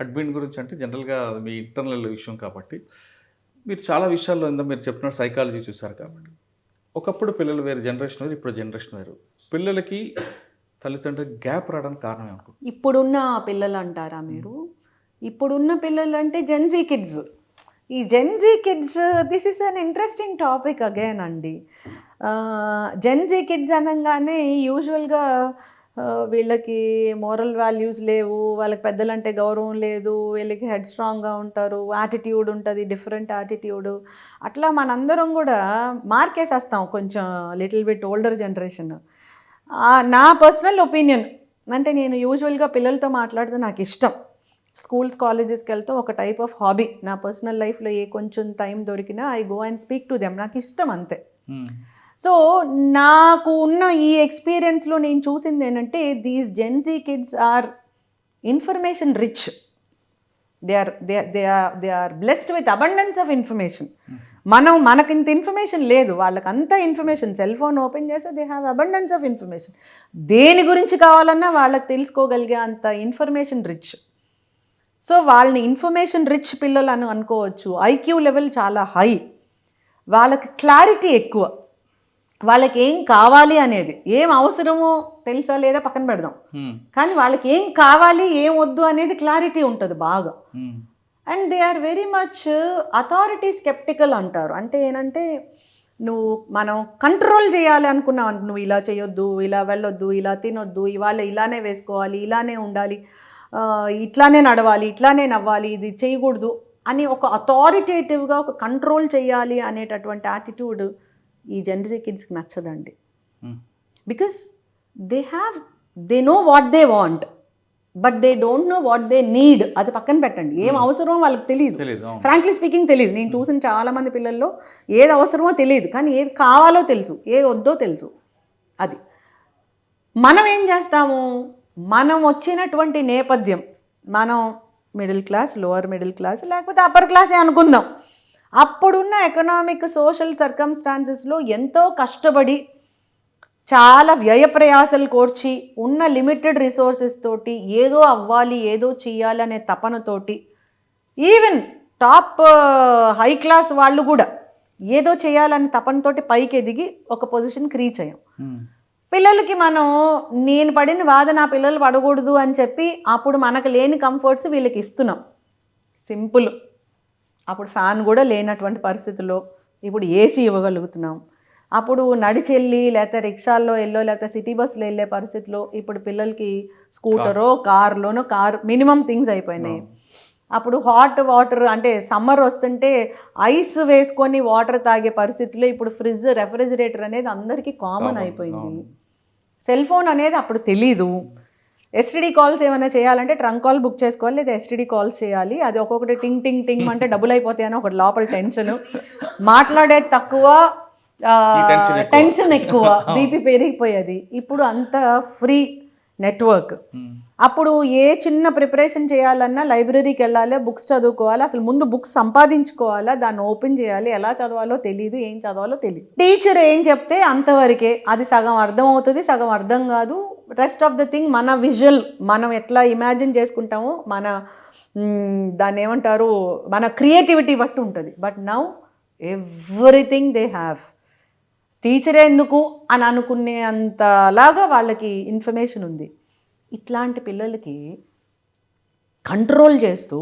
అడ్మిన్ గురించి అంటే జనరల్గా మీ ఇంటర్నల్ విషయం కాబట్టి మీరు చాలా విషయాల్లో మీరు చెప్పినట్టు సైకాలజీ చూసారు కాబట్టి, ఒకప్పుడు పిల్లలు వేరు, జనరేషన్ వేరు, ఇప్పుడు జనరేషన్ వేరు. పిల్లలకి తల్లిదండ్రులకి గ్యాప్ రావడానికి కారణం ఏమనుకుంటున్నారు? ఇప్పుడున్న పిల్లలు అంటారా మీరు? ఇప్పుడున్న పిల్లలు అంటే జెన్జీ కిడ్స్. ఈ Gen Z kids, this is an interesting topic again అండి. జెన్జీ కిడ్స్ అనగానే యూజువల్గా వీళ్ళకి మోరల్ వాల్యూస్ లేవు, వాళ్ళకి పెద్దలంటే గౌరవం లేదు, వీళ్ళకి హెడ్ స్ట్రాంగ్గా ఉంటారు, యాటిట్యూడ్ ఉంటుంది, డిఫరెంట్ యాటిట్యూడ్. అట్లా మనందరం కూడా మార్కేసేస్తాం కొంచెం లిటిల్ బిట్ ఓల్డర్ జనరేషన్. నా పర్సనల్ ఒపీనియన్, అంటే నేను యూజువల్గా పిల్లలతో మాట్లాడితే నాకు ఇష్టం. స్కూల్స్ కాలేజెస్కి వెళ్తే ఒక టైప్ ఆఫ్ హాబీ. నా పర్సనల్ లైఫ్లో ఏ కొంచెం టైం దొరికినా I go and speak to them. నాకు ఇష్టం అంతే. సో నాకు ఉన్న ఈ ఎక్స్పీరియన్స్లో నేను చూసింది ఏంటంటే these Gen Z kids are information rich. They are blessed with abundance of information. మనకి ఇంత ఇన్ఫర్మేషన్ లేదు, వాళ్ళకి అంత ఇన్ఫర్మేషన్. సెల్ ఫోన్ ఓపెన్ చేస్తే they have abundance of information. దేని గురించి కావాలన్నా వాళ్ళకి తెలుసుకోగలిగే అంత ఇన్ఫర్మేషన్ రిచ్. సో వాళ్ళని ఇన్ఫర్మేషన్ రిచ్ పిల్లలు అని అనుకోవచ్చు. ఐక్యూ లెవెల్ చాలా హై, వాళ్ళకి క్లారిటీ ఎక్కువ. వాళ్ళకి ఏం కావాలి అనేది, ఏం అవసరమో తెలుసా లేదా పక్కన పెడదాం, కానీ వాళ్ళకి ఏం కావాలి ఏం వద్దు అనేది క్లారిటీ ఉంటుంది బాగా. And they are very much authority sceptical అంటారు. అంటే ఏంటంటే మనం కంట్రోల్ చేయాలి అనుకున్నావు, నువ్వు ఇలా చేయొద్దు, ఇలా వెళ్ళొద్దు, ఇలా తినొద్దు, ఇవాళ ఇలానే వేసుకోవాలి, ఇలానే ఉండాలి, ఇట్లానే నడవాలి, ఇట్లానే నవ్వాలి, ఇది చేయకూడదు అని ఒక అథారిటేటివ్గా ఒక కంట్రోల్ చేయాలి అనేటటువంటి యాటిట్యూడ్ ఈ జెన్జీ కిడ్స్కి నచ్చదండి. Because they know what they want but they don't know what they need. అది పక్కన పెట్టండి, ఏం అవసరమో వాళ్ళకి తెలియదు. ఫ్రాంక్లీ స్పీకింగ్ తెలియదు. నేను చూసిన చాలామంది పిల్లల్లో ఏది అవసరమో తెలియదు, కానీ ఏది కావాలో తెలుసు, ఏది వద్దో తెలుసు. అది మనం ఏం చేస్తాము, మనం వచ్చినటువంటి నేపథ్యం, మనం middle class, lower middle class, లేకపోతే అప్పర్ క్లాసే అనుకుందాం. అప్పుడున్న ఎకనామిక్ సోషల్ సర్కమ్స్టాన్సెస్లో ఎంతో కష్టపడి చాలా వ్యయ ప్రయాసలు కోర్చి ఉన్న లిమిటెడ్ రిసోర్సెస్ తోటి ఏదో అవ్వాలి, ఏదో చేయాలి అనే తపనతోటి, ఈవెన్ టాప్ హై క్లాస్ వాళ్ళు కూడా ఏదో చేయాలనే తపనతోటి పైకి ఎదిగి ఒక పొజిషన్కి రీచ్ అయ్యాం. పిల్లలకి నేను పడిన బాధ నా పిల్లలు పడకూడదు అని చెప్పి అప్పుడు మనకు లేని కంఫర్ట్స్ వీళ్ళకి ఇస్తున్నాం. సింపుల్. అప్పుడు ఫ్యాన్ కూడా లేనటువంటి పరిస్థితుల్లో ఇప్పుడు ఏసీ ఇవ్వగలుగుతున్నాం. అప్పుడు నడిచెళ్ళి లేకపోతే రిక్షాల్లో లేకపోతే సిటీ బస్సులో వెళ్ళే పరిస్థితిలో ఇప్పుడు పిల్లలకి స్కూటరో కార్లోనో మినిమం థింగ్స్ అయిపోయినాయి. అప్పుడు హాట్ వాటర్ అంటే సమ్మర్ వస్తుంటే ఐస్ వేసుకొని వాటర్ తాగే పరిస్థితుల్లో ఇప్పుడు ఫ్రిడ్జ్, రెఫ్రిజిరేటర్ అనేది అందరికీ కామన్ అయిపోయింది. సెల్ ఫోన్ అనేది అప్పుడు తెలీదు. ఎస్టీడీ కాల్స్ ఏమైనా చేయాలంటే ట్రంక్ కాల్ బుక్ చేసుకోవాలి, లేదా ఎస్టీడీ కాల్స్ చేయాలి. అది ఒక్కొక్కటి టింగ్ టింగ్ టింగ్ అంటే డబుల్ అయిపోతాయని ఒకటి లోపల టెన్షన్, మాట్లాడేది తక్కువ, టెన్షన్ ఎక్కువ, బీపీ పెరిగిపోయేది. ఇప్పుడు అంత ఫ్రీ నెట్వర్క్. అప్పుడు ఏ చిన్న ప్రిపరేషన్ చేయాలన్నా లైబ్రరీకి వెళ్ళాలి, బుక్స్ చదువుకోవాలి. అసలు ముందు బుక్స్ సంపాదించుకోవాలా, దాన్ని ఓపెన్ చేయాలి, ఎలా చదవాలో తెలియదు, ఏం చదవాలో తెలియదు. టీచర్ ఏం చెప్తే అంతవరకే, అది సగం అర్థం అవుతుంది, సగం అర్థం కాదు. రెస్ట్ ఆఫ్ ద థింగ్ మన విజువల్, మనం ఎట్లా ఇమాజిన్ చేసుకుంటామో దాన్ని ఏమంటారు, మన క్రియేటివిటీ బట్టి ఉంటుంది. But now everything they have. టీచరే ఎందుకు అని అనుకునే అంతలాగా వాళ్ళకి ఇన్ఫర్మేషన్ ఉంది. ఇట్లాంటి పిల్లలకి కంట్రోల్ చేస్తూ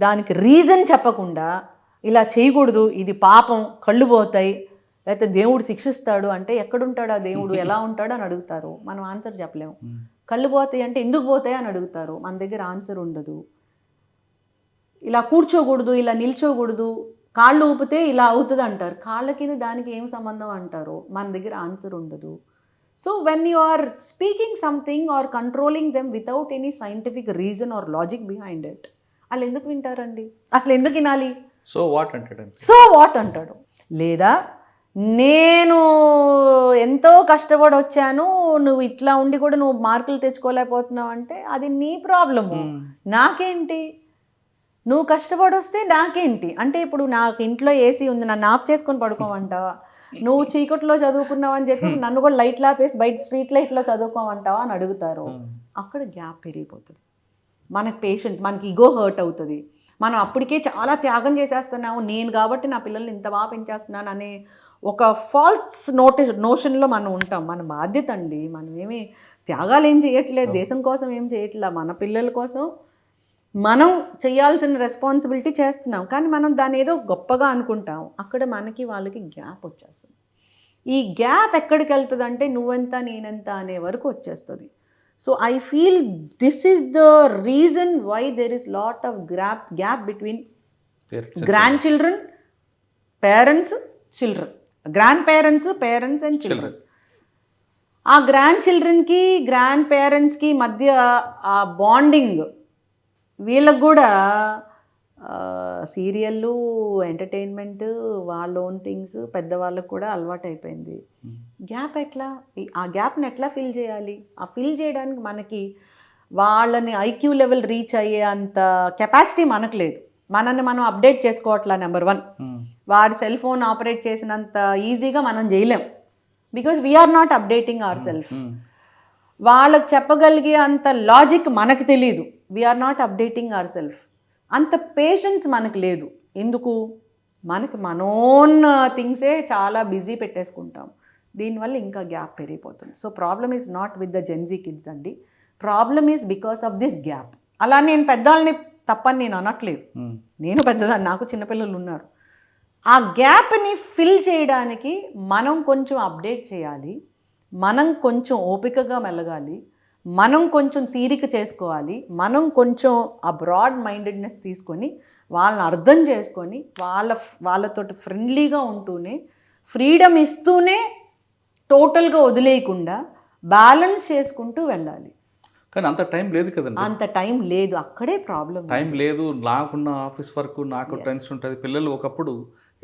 దానికి రీజన్ చెప్పకుండా ఇలా చేయకూడదు, ఇది పాపం, కళ్ళు పోతాయి, లేకపోతే దేవుడు శిక్షిస్తాడు అంటే ఎక్కడుంటాడు ఆ దేవుడు, ఎలా ఉంటాడు అని అడుగుతారు. మనం ఆన్సర్ చెప్పలేము. కళ్ళు పోతాయి అంటే ఎందుకు పోతాయి అని అడుగుతారు, మన దగ్గర ఆన్సర్ ఉండదు. ఇలా కూర్చోకూడదు, ఇలా నిల్చోకూడదు, కాళ్ళు ఊపితే ఇలా అవుతుంది అంటారు. కాళ్ళకి దానికి ఏం సంబంధం అంటారు, మన దగ్గర ఆన్సర్ ఉండదు. So when you are speaking something or controlling them without any scientific reason or logic behind it, వాళ్ళు ఎందుకు వింటారండి, అసలు ఎందుకు వినాలి? సో వాట్ అంటాడు. లేదా నేను ఎంతో కష్టపడి వచ్చాను, నువ్వు ఇట్లా ఉండి కూడా నువ్వు మార్కులు తెచ్చుకోలేకపోతున్నావు అంటే అది నీ ప్రాబ్లము, నాకేంటి? నువ్వు కష్టపడి వస్తే నాకేంటి? అంటే ఇప్పుడు నాకు ఇంట్లో ఏసీ ఉంది, నన్ను ఆఫ్ చేసుకొని పడుకోమంటావా? నువ్వు చీకట్లో చదువుకున్నావు అని చెప్పి నన్ను కూడా లైట్ లాపేసి బయట స్ట్రీట్ లైట్లో చదువుకోమంటావా అని అడుగుతారు. అక్కడ గ్యాప్ పెరిగిపోతుంది. మనకు పేషెన్స్, మనకి ఈగో హర్ట్ అవుతుంది. మనం అప్పటికే చాలా త్యాగం చేసేస్తున్నాము, నేను కాబట్టి నా పిల్లల్ని ఇంత బాగా పెంచేస్తున్నాను అనే ఒక ఫాల్స్ నోషన్లో మనం ఉంటాం. మన బాధ్యత అండి, మనం ఏమి త్యాగాలు ఏం చేయట్లేదు, దేశం కోసం ఏం చేయట్లేదు, మన పిల్లల కోసం మనం చేయాల్సిన రెస్పాన్సిబిలిటీ చేస్తున్నాం. కానీ మనం దాన్ని ఏదో గొప్పగా అనుకుంటాం. అక్కడ మనకి వాళ్ళకి గ్యాప్ వచ్చేస్తుంది. ఈ గ్యాప్ ఎక్కడికి వెళ్తుంది అంటే నువ్వెంత నేనెంత అనే వరకు వచ్చేస్తుంది. So I feel this is the reason why there is lot of gap between grandchildren, parents, children, grandparents, parents and children. ఆ గ్రాండ్ చిల్డ్రన్కి గ్రాండ్ పేరెంట్స్కి మధ్య ఆ బాండింగ్ వీళ్ళకు కూడా సీరియళ్ళు ఎంటర్టైన్మెంట్ వాళ్ళ ఓన్ థింగ్స్ పెద్దవాళ్ళకు కూడా అలవాటు అయిపోయింది. గ్యాప్ ఎట్లా, ఆ గ్యాప్ని ఎట్లా ఫిల్ చేయాలి? ఆ ఫిల్ చేయడానికి మనకి వాళ్ళని ఐక్యూ లెవెల్ రీచ్ అయ్యే అంత కెపాసిటీ మనకు లేదు. మనల్ని మనం అప్డేట్ చేసుకోవట్లా. నెంబర్ 1, వాడి సెల్ ఫోన్ ఆపరేట్ చేసినంత ఈజీగా మనం చేయలేం. Because we are not updating our self. వాళ్ళకి చెప్పగలిగే అంత లాజిక్ మనకు తెలియదు. We are not updating our self. అంత పేషెన్స్ మనకు లేదు. ఎందుకు? మనకి మన ఓన్ థింగ్సే చాలా బిజీ పెట్టేసుకుంటాం. దీనివల్ల ఇంకా గ్యాప్ పెరిగిపోతుంది. So problem is not with the Gen Z kids అండి. Problem is because of this gap. అలా నేను పెద్దవాళ్ళని తప్పని నేను అనట్లేదు. నేను పెద్దదాన్ని, నాకు చిన్నపిల్లలు ఉన్నారు. ఆ గ్యాప్ని ఫిల్ చేయడానికి మనం కొంచెం అప్డేట్ చేయాలి. మనం కొంచెం ఓపికగా మెలగాలి. మనం కొంచెం తీరిక చేసుకోవాలి. మనం కొంచెం ఆ బ్రాడ్ మైండెడ్నెస్ తీసుకొని వాళ్ళని అర్థం చేసుకొని వాళ్ళతోటి ఫ్రెండ్లీగా ఉంటూనే, ఫ్రీడమ్ ఇస్తూనే, టోటల్గా వదిలేయకుండా బ్యాలెన్స్ చేసుకుంటూ వెళ్ళాలి. కానీ అంత టైం లేదు కదండి. అంత టైం లేదు, అక్కడే ప్రాబ్లం. టైం లేదు. నాకున్న ఆఫీస్ వర్క్, నాకు టెన్షన్ ఉంటుంది. పిల్లలు ఒకప్పుడు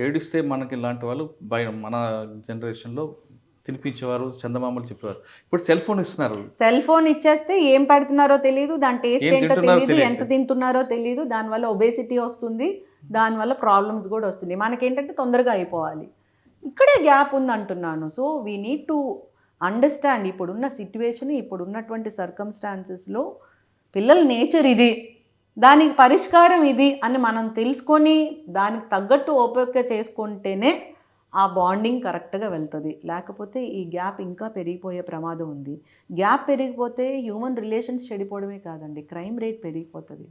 ఏడిస్తే మనకి ఇలాంటి వాళ్ళు మన జనరేషన్లో తినిపించేవారు, చందమామలు చెప్పేవారు. ఇప్పుడు సెల్ ఫోన్ ఇస్తున్నారు. సెల్ ఫోన్ ఇచ్చేస్తే ఏం పెడుతున్నారో తెలియదు, దాని టేస్ట్ ఏంటో తెలియదు, ఎంత తింటున్నారో తెలియదు. దానివల్ల ఒబేసిటీ వస్తుంది, దానివల్ల ప్రాబ్లమ్స్ కూడా వస్తుంది. మనకేంటంటే తొందరగా అయిపోవాలి. ఇక్కడే గ్యాప్ ఉంది అంటున్నాను. So we need to understand ఇప్పుడున్న సిట్యువేషన్, ఇప్పుడున్నటువంటి సర్కమ్స్టాన్సెస్లో పిల్లల నేచర్ ఇది, దానికి పరిష్కారం ఇది అని మనం తెలుసుకొని దానికి తగ్గట్టు ఓపిక చేసుకుంటేనే ఆ బాండింగ్ కరెక్ట్గా వెళ్తుంది. లేకపోతే ఈ గ్యాప్ ఇంకా పెరిగిపోయే ప్రమాదం ఉంది. గ్యాప్ పెరిగిపోతే హ్యూమన్ రిలేషన్స్ చెడిపోవడమే కాదండి, క్రైమ్ రేట్ పెరిగిపోతుంది,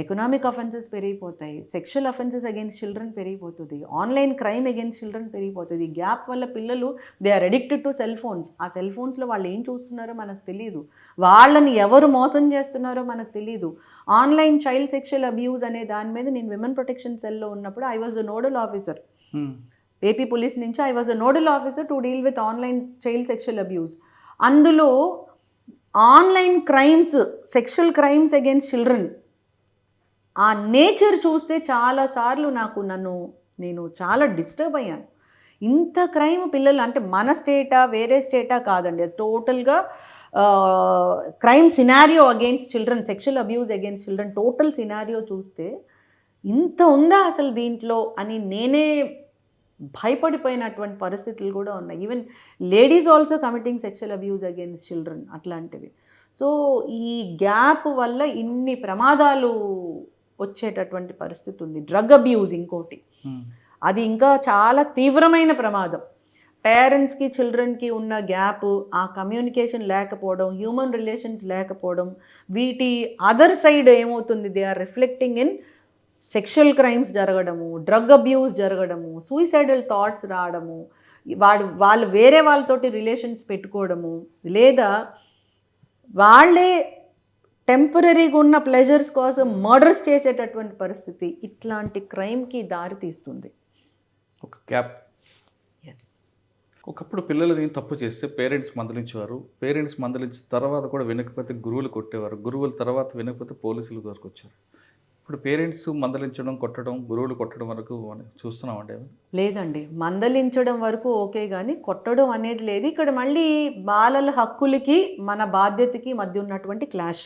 ఎకనామిక్ అఫెన్సెస్ పెరిగిపోతాయి, సెక్షువల్ అఫెన్సెస్ అగైన్స్ చిల్డ్రన్ పెరిగిపోతుంది, ఆన్లైన్ క్రైమ్ అగైన్స్ చిల్డ్రన్ పెరిగిపోతుంది. గ్యాప్ వల్ల పిల్లలు they are addicted to cell phones. ఆ సెల్ ఫోన్స్లో వాళ్ళు ఏం చూస్తున్నారో మనకు తెలియదు, వాళ్ళని ఎవరు మోసం చేస్తున్నారో మనకు తెలియదు. ఆన్లైన్ చైల్డ్ సెక్షువల్ అబ్యూస్ అనే దాని మీద నేను విమెన్ ప్రొటెక్షన్ సెల్లో ఉన్నప్పుడు I was a nodal officer. AP police నుంచి I was a nodal officer to deal with online child sexual abuse. అందులో online crimes, sexual crimes against children, ఆ nature చూస్తే చాలాసార్లు నేను చాలా డిస్టర్బ్ అయ్యాను. ఇంత క్రైమ్ పిల్లలు అంటే మన స్టేటా వేరే స్టేటా కాదండి, అది టోటల్గా crime scenario against children, sexual abuse against children total scenario చూస్తే ఇంత ఉందా అసలు దీంట్లో అని నేనే భయపడిపోయినటువంటి పరిస్థితులు కూడా ఉన్నాయి. Even ladies also committing sexual abuse against children అట్లాంటివి. సో ఈ గ్యాప్ వల్ల ఇన్ని ప్రమాదాలు వచ్చేటటువంటి పరిస్థితి ఉంది. డ్రగ్ అబ్యూజ్ ఇంకోటి, అది ఇంకా చాలా తీవ్రమైన ప్రమాదం. పేరెంట్స్కి చిల్డ్రన్కి ఉన్న గ్యాప్, ఆ కమ్యూనికేషన్ లేకపోవడం, హ్యూమన్ రిలేషన్స్ లేకపోవడం, వీటి అదర్ సైడ్ ఏమవుతుంది, they are reflecting in sexual crimes జరగడము, డ్రగ్ అబ్యూస్ జరగడము, సూయిసైడల్ థాట్స్ రావడము, వాళ్ళు వేరే వాళ్ళతోటి రిలేషన్స్ పెట్టుకోవడము, లేదా వాళ్ళే టెంపరీగా ఉన్న ప్లెజర్స్ కోసం మర్డర్స్ చేసేటటువంటి పరిస్థితి, ఇట్లాంటి క్రైమ్కి దారి తీస్తుంది ఒక గ్యాప్. ఎస్. ఒకప్పుడు పిల్లలు దీన్ని తప్పు చేస్తే పేరెంట్స్ మందలించేవారు. పేరెంట్స్ మందలించిన తర్వాత కూడా వినకపోతే గురువులు కొట్టేవారు. గురువుల తర్వాత వినకపోతే పోలీసుల వరకు వచ్చారు. ఇప్పుడు పేరెంట్స్ మందలించడం, కొట్టడం, గురువులు కొట్టడం వరకు చూస్తున్నామండి. లేదండి, మందలించడం వరకు ఓకే, కానీ కొట్టడం అనేది లేదు. ఇక్కడ మళ్ళీ బాలల హక్కులకి మన బాధ్యతకి మధ్య ఉన్నటువంటి క్లాష్.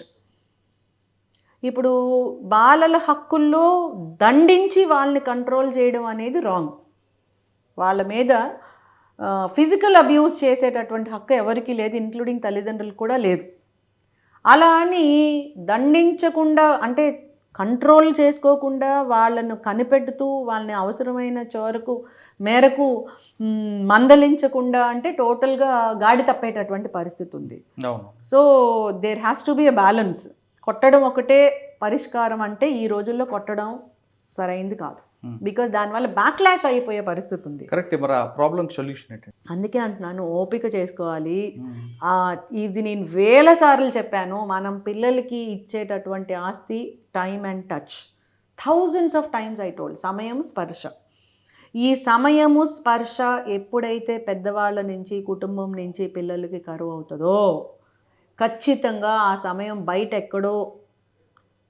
ఇప్పుడు బాలల హక్కుల్లో దండించి వాళ్ళని కంట్రోల్ చేయడం అనేది రాంగ్. వాళ్ళ మీద ఫిజికల్ అబ్యూస్ చేసేటటువంటి హక్కు ఎవరికీ లేదు, ఇంక్లూడింగ్ తల్లిదండ్రులకు కూడా లేదు. అలా అని దండించకుండా, అంటే కంట్రోల్ చేసుకోకుండా వాళ్ళను కనిపెడుతూ వాళ్ళని అవసరమైన మేరకు మందలించకుండా అంటే టోటల్గా గాడి తప్పేటటువంటి పరిస్థితి ఉంది. So there has to be a balance. కొట్టడం ఒకటే పరిష్కారం అంటే ఈ రోజుల్లో కొట్టడం సరైంది కాదు. బికాజ్ దానివల్ల బ్యాక్లాష్ అయిపోయే పరిస్థితి ఉంది. కరెక్ట్. మరి ఆ ప్రాబ్లం సొల్యూషన్ ఏంటి? అందుకే అంటున్నాను, ఓపిక చేసుకోవాలి. ఇది నేను వేల సార్లు చెప్పాను, మనం పిల్లలకి ఇచ్చేటటువంటి ఆస్తి time and touch. Thousands of times I told, సమయం, స్పర్శ. ఈ సమయము స్పర్శ ఎప్పుడైతే పెద్దవాళ్ళ నుంచి కుటుంబం నుంచి పిల్లలకి కరువు అవుతుందో ఖచ్చితంగా ఆ సమయం బయట ఎక్కడో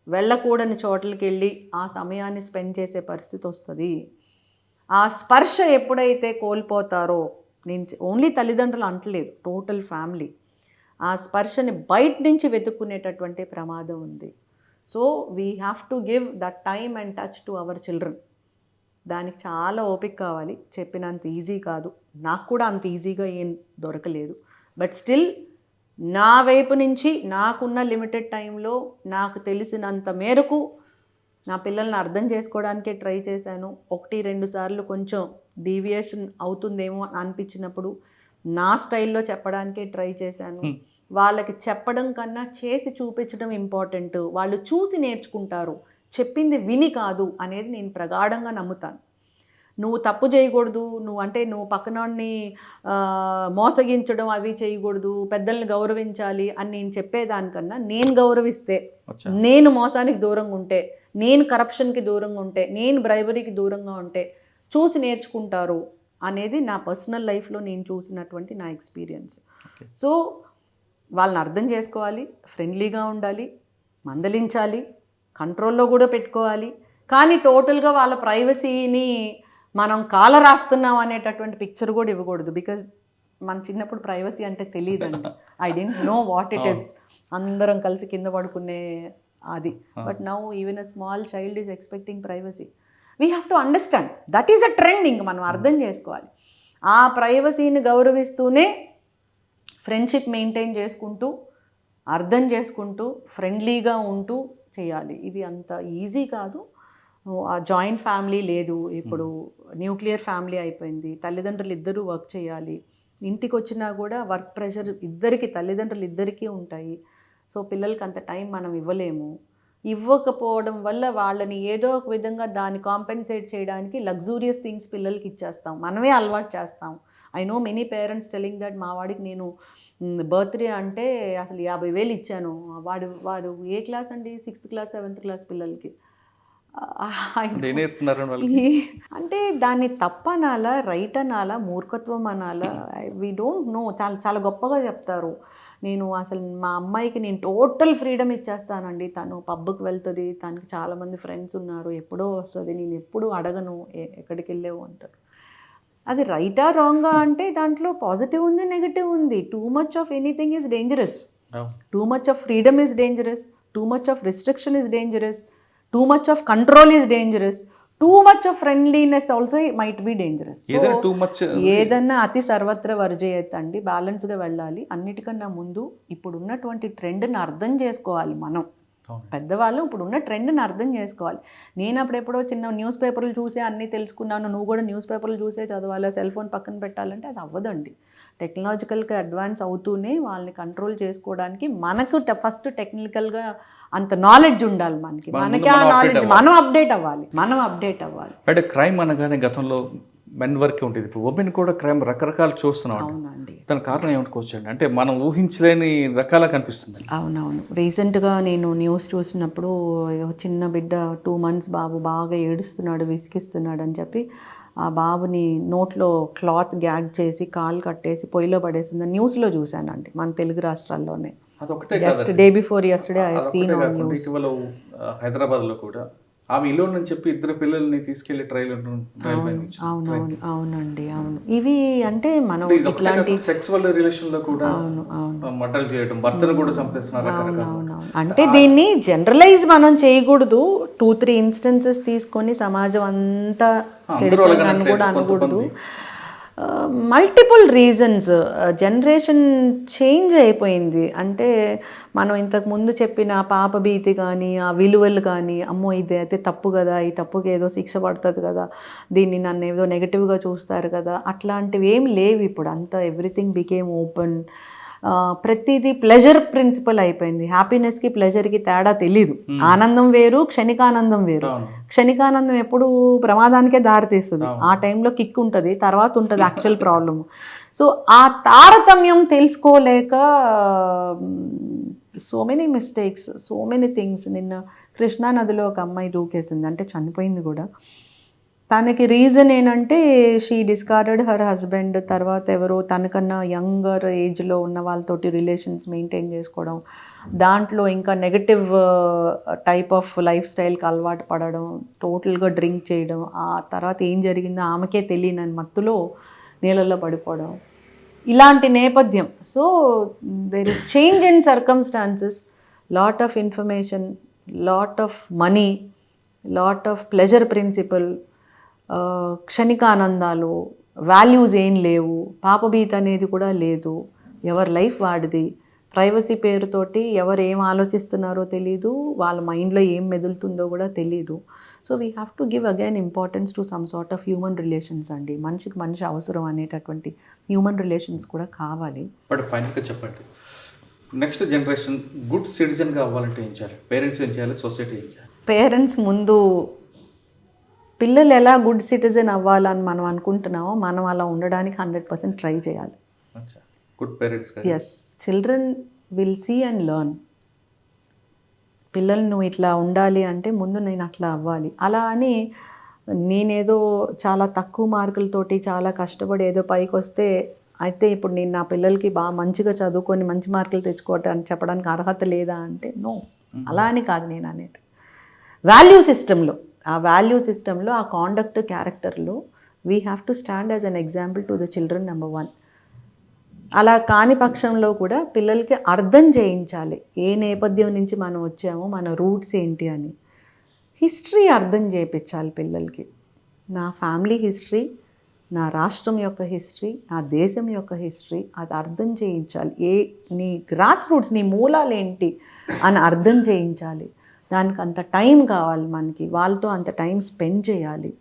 వెళ్ళకూడని చోట్లకి వెళ్ళి ఆ సమయాన్ని స్పెండ్ చేసే పరిస్థితి వస్తుంది. ఆ స్పర్శ ఎప్పుడైతే కోల్పోతారో, నేను ఓన్లీ తల్లిదండ్రులు అంటలేదు, టోటల్ ఫ్యామిలీ ఆ స్పర్శని బయట నుంచి వెతుక్కునేటటువంటి ప్రమాదం ఉంది. So we have to give that time and touch to our children. దానికి చాలా ఓపిక కావాలి. చెప్పినంత ఈజీ కాదు, నాకు కూడా అంత ఈజీగా ఏం దొరకలేదు. బట్ స్టిల్ నా వైపు నుంచి నాకున్న లిమిటెడ్ టైంలో నాకు తెలిసినంత మేరకు నా పిల్లల్ని అర్థం చేసుకోవడానికే ట్రై చేశాను. 1-2 సార్లు కొంచెం డీవియేషన్ అవుతుందేమో అనిపించినప్పుడు నా స్టైల్లో చెప్పడానికే ట్రై చేశాను. వాళ్ళకి చెప్పడం కన్నా చేసి చూపించడం ఇంపార్టెంట్. వాళ్ళు చూసి నేర్చుకుంటారు, చెప్పింది విని కాదు అనేది నేను ప్రగాఢంగా నమ్ముతాను. నువ్వు తప్పు చేయకూడదు, నువ్వు పక్కనోడిని మోసగించడం అవి చేయకూడదు, పెద్దల్ని గౌరవించాలి అని నేను చెప్పేదానికన్నా నేను గౌరవిస్తే, నేను మోసానికి దూరంగా ఉంటే, నేను కరప్షన్కి దూరంగా ఉంటే, నేను బ్రైబరీకి దూరంగా ఉంటే చూసి నేర్చుకుంటారు అనేది నా పర్సనల్ లైఫ్లో నేను చూసినటువంటి నా ఎక్స్పీరియన్స్. సో వాళ్ళని అర్థం చేసుకోవాలి, ఫ్రెండ్లీగా ఉండాలి, మందలించాలి, కంట్రోల్లో కూడా పెట్టుకోవాలి. కానీ టోటల్గా వాళ్ళ ప్రైవసీని మనం కాల రాస్తున్నాం అనేటటువంటి పిక్చర్ కూడా ఇవ్వకూడదు. బికాజ్ మన చిన్నప్పుడు ప్రైవసీ అంటే తెలియదండి. I didn't know what it is. అందరం కలిసి కింద పడుకునే అది. But now even a small child is expecting privacy. We have to understand that is a trend. ఇంక మనం అర్థం చేసుకోవాలి. ఆ ప్రైవసీని గౌరవిస్తూనే ఫ్రెండ్షిప్ మెయింటైన్ చేసుకుంటూ, అర్థం చేసుకుంటూ, ఫ్రెండ్లీగా ఉంటూ చేయాలి. ఇది అంత ఈజీ కాదు. ఆ జాయింట్ ఫ్యామిలీ లేదు, ఇప్పుడు న్యూక్లియర్ ఫ్యామిలీ అయిపోయింది. తల్లిదండ్రులు ఇద్దరూ వర్క్ చేయాలి. ఇంటికి వచ్చినా కూడా వర్క్ ప్రెషర్ తల్లిదండ్రులు ఇద్దరికీ ఉంటాయి. సో పిల్లలకి అంత టైం మనం ఇవ్వకపోవడం వల్ల వాళ్ళని ఏదో ఒక విధంగా దాన్ని కాంపెన్సేట్ చేయడానికి లగ్జూరియస్ థింగ్స్ పిల్లలకి ఇచ్చేస్తాం, మనమే అలవాటు చేస్తాం. I know many parents telling that మా వాడికి నేను బర్త్డే అంటే అసలు 50,000 ఇచ్చాను. వాడు ఏ క్లాస్ అండి? 6th క్లాస్ 7th క్లాస్ పిల్లలకి. అంటే దాన్ని తప్పనాలా, రైట్ అనాలా, మూర్ఖత్వం అనాలా, వీ డోంట్ నో. చాలా చాలా గొప్పగా చెప్తారు. నేను అసలు మా అమ్మాయికి నేను టోటల్ ఫ్రీడమ్ ఇచ్చేస్తానండి. తను పబ్కి వెళ్తుంది, తనకి చాలామంది ఫ్రెండ్స్ ఉన్నారు, ఎప్పుడో వస్తుంది, నేను ఎప్పుడూ అడగను ఎక్కడికి వెళ్ళేవు అంటారు. అది రైటా రాంగా అంటే దాంట్లో పాజిటివ్ ఉంది, నెగిటివ్ ఉంది. Too much of anything is dangerous. Too much of freedom is dangerous. Too much of restriction is dangerous. Too much of control is dangerous. Too much of friendliness also might be dangerous. ఏదన్నా అతి సర్వత్ర వర్జయత్ అండి. బ్యాలెన్స్గా వెళ్ళాలి. అన్నిటికన్నా ముందు ఇప్పుడున్నటువంటి ట్రెండ్ని అర్థం చేసుకోవాలి. మనం పెద్దవాళ్ళు ఇప్పుడున్న ట్రెండ్ని అర్థం చేసుకోవాలి. నేను అప్పుడెప్పుడో చిన్న న్యూస్ పేపర్లు చూసే అన్నీ తెలుసుకున్నాను, నువ్వు కూడా న్యూస్ పేపర్లు చూసే చదవాలి, సెల్ ఫోన్ పక్కన పెట్టాలంటే అది అవ్వదండి. టెక్నాలజికల్గా అడ్వాన్స్ అవుతూనే వాళ్ళని కంట్రోల్ చేసుకోవడానికి మనకు ఫస్ట్ టెక్నికల్గా అంత నాలెడ్జ్ ఉండాలి. మనకి ఆ నాలెడ్జ్ మనం అప్డేట్ అవ్వాలి. అంటే క్రైమ్ అనగానే గతంలో మెన్ వరకే ఉంటుంది, ఇప్పుడు ఉమెన్ కూడా క్రైమ్ రకరకాలు చూస్తున్నాం. అవునండి. దాని కారణం ఏమనుకోవచ్చండి? అంటే మనం ఊహించలేని రకాల కనిపిస్తుంది. అవునవును. రీసెంట్గా నేను న్యూస్ చూసినప్పుడు చిన్న బిడ్డ 2 months బాబు బాగా ఏడుస్తున్నాడు, విసిగిస్తున్నాడు అని చెప్పి ఆ బాబుని నోట్లో క్లాత్ గ్యాగ్ చేసి కాలు కట్టేసి పొయ్యిలో పడేసింది న్యూస్లో చూశానండి, మన తెలుగు రాష్ట్రాల్లోనే. Just day before yesterday I have seen on news. హైదరాబాద్లో కూడా ఆమె ఇల్లు అని చెప్పి 2 పిల్లల్ని తీసుకెళ్లి ట్రైల్. అవునండి. అవును. ఇవి అంటే మనం ఇట్లాంటి సెక్సువల్ రిలేషన్ లో కూడా మర్డర్ చేయడం, భర్తను కూడా చంపేస్తున్నారు. అంటే దీన్ని జనరలైజ్ మనం చేయకూడదు. 2-3 ఇన్స్టెన్సెస్ తీసుకొని సమాజం అంతా చెడిపోయిందని కూడా అనకూడదు. Multiple reasons. జనరేషన్ చేంజ్ అయిపోయింది. అంటే మనం ఇంతకుముందు చెప్పిన పాప భీతి కానీ, ఆ విలువలు కానీ, అమ్మో ఇది అయితే తప్పు కదా, ఈ తప్పుకి ఏదో శిక్ష పడుతుంది కదా, దీన్ని నన్ను ఏదో నెగిటివ్గా చూస్తారు కదా, అట్లాంటివి ఏం లేవు ఇప్పుడు. అంతా ఎవ్రీథింగ్ బికేమ్ ఓపెన్. ప్రతిదీ ప్లెజర్ ప్రిన్సిపల్ అయిపోయింది. హ్యాపీనెస్కి ప్లెజర్కి తేడా తెలీదు. ఆనందం వేరు, క్షణికానందం వేరు. క్షణికానందం ఎప్పుడు ప్రమాదానికే దారితీస్తుంది. ఆ టైంలో కిక్ ఉంటుంది, తర్వాత ఉంటుంది యాక్చువల్ ప్రాబ్లమ్. సో ఆ తారతమ్యం తెలుసుకోలేక so many mistakes, so many things. నిన్న కృష్ణా నదిలో ఒక అమ్మాయి దూకేసింది, అంటే చనిపోయింది కూడా. తనకి రీజన్ ఏంటంటే షీ డిస్కార్డెడ్ హర్ హస్బెండ్, తర్వాత ఎవరో తనకన్నా యంగర్ ఏజ్లో ఉన్న వాళ్ళతోటి రిలేషన్స్ మెయింటైన్ చేసుకోవడం, దాంట్లో ఇంకా నెగటివ్ టైప్ ఆఫ్ లైఫ్ స్టైల్కి అలవాటు పడడం, టోటల్గా డ్రింక్ చేయడం, ఆ తర్వాత ఏం జరిగిందో ఆమెకే తెలియని మత్తులో నీళ్ళల్లో పడిపోవడం, ఇలాంటి నేపథ్యం. So there is change in circumstances, lot of information, lot of money, lot of pleasure principle, క్షణికానందాలు, వాల్యూస్ ఏం లేవు, పాపభీత అనేది కూడా లేదు, ఎవరి లైఫ్ వాడిది, ప్రైవసీ పేరుతోటి ఎవరు ఏం ఆలోచిస్తున్నారో తెలీదు, వాళ్ళ మైండ్లో ఏం మెదులుతుందో కూడా తెలీదు. So we have to give again importance to some sort of human relations అండి. మనిషికి మనిషి అవసరం అనేటటువంటి హ్యూమన్ రిలేషన్స్ కూడా కావాలి. బట్ ఫైనల్గా చెప్పండి, నెక్స్ట్ జనరేషన్ గుడ్ సిటిజన్గా అవ్వాలంటే ఏం చేయాలి? పేరెంట్స్ ఏం చేయాలి? సొసైటీ ఏం చేయాలి? పేరెంట్స్ ముందు పిల్లలు ఎలా గుడ్ సిటిజన్ అవ్వాలని మనం అనుకుంటున్నామో మనం అలా ఉండడానికి 100% ట్రై చేయాలి. Good parents. Yes, children will see and learn. పిల్లలు నువ్వు ఇట్లా ఉండాలి అంటే ముందు నేను అట్లా అవ్వాలి. అలా అని నేనేదో చాలా తక్కువ మార్కులతోటి చాలా కష్టపడి ఏదో పైకి వస్తే అయితే ఇప్పుడు నేను నా పిల్లలకి బాగా మంచిగా చదువుకొని మంచి మార్కులు తెచ్చుకోవటానికి చెప్పడానికి అర్హత లేదా అంటే నో, అలా అని కాదు నేను అనేది. వాల్యూ సిస్టంలో, ఆ వాల్యూ సిస్టంలో, ఆ కాండక్ట్ క్యారెక్టర్లో we have to stand as an example to the children number 1. అలా కాని పక్షంలో కూడా పిల్లలకి అర్థం చేయించాలి ఏ నేపథ్యం నుంచి మనం వచ్చామో, మన రూట్స్ ఏంటి అని. హిస్టరీ అర్థం చేయించాలి పిల్లలకి. నా ఫ్యామిలీ హిస్టరీ, నా రాష్ట్రం యొక్క హిస్టరీ, నా దేశం యొక్క హిస్టరీ, అది అర్థం చేయించాలి. నీ గ్రాస్ రూట్స్, నీ మూలాలు ఏంటి అని అర్థం చేయించాలి. దానికి అంత టైం కావాలి మనకి, వాళ్ళతో అంత టైం స్పెండ్ చేయాలి.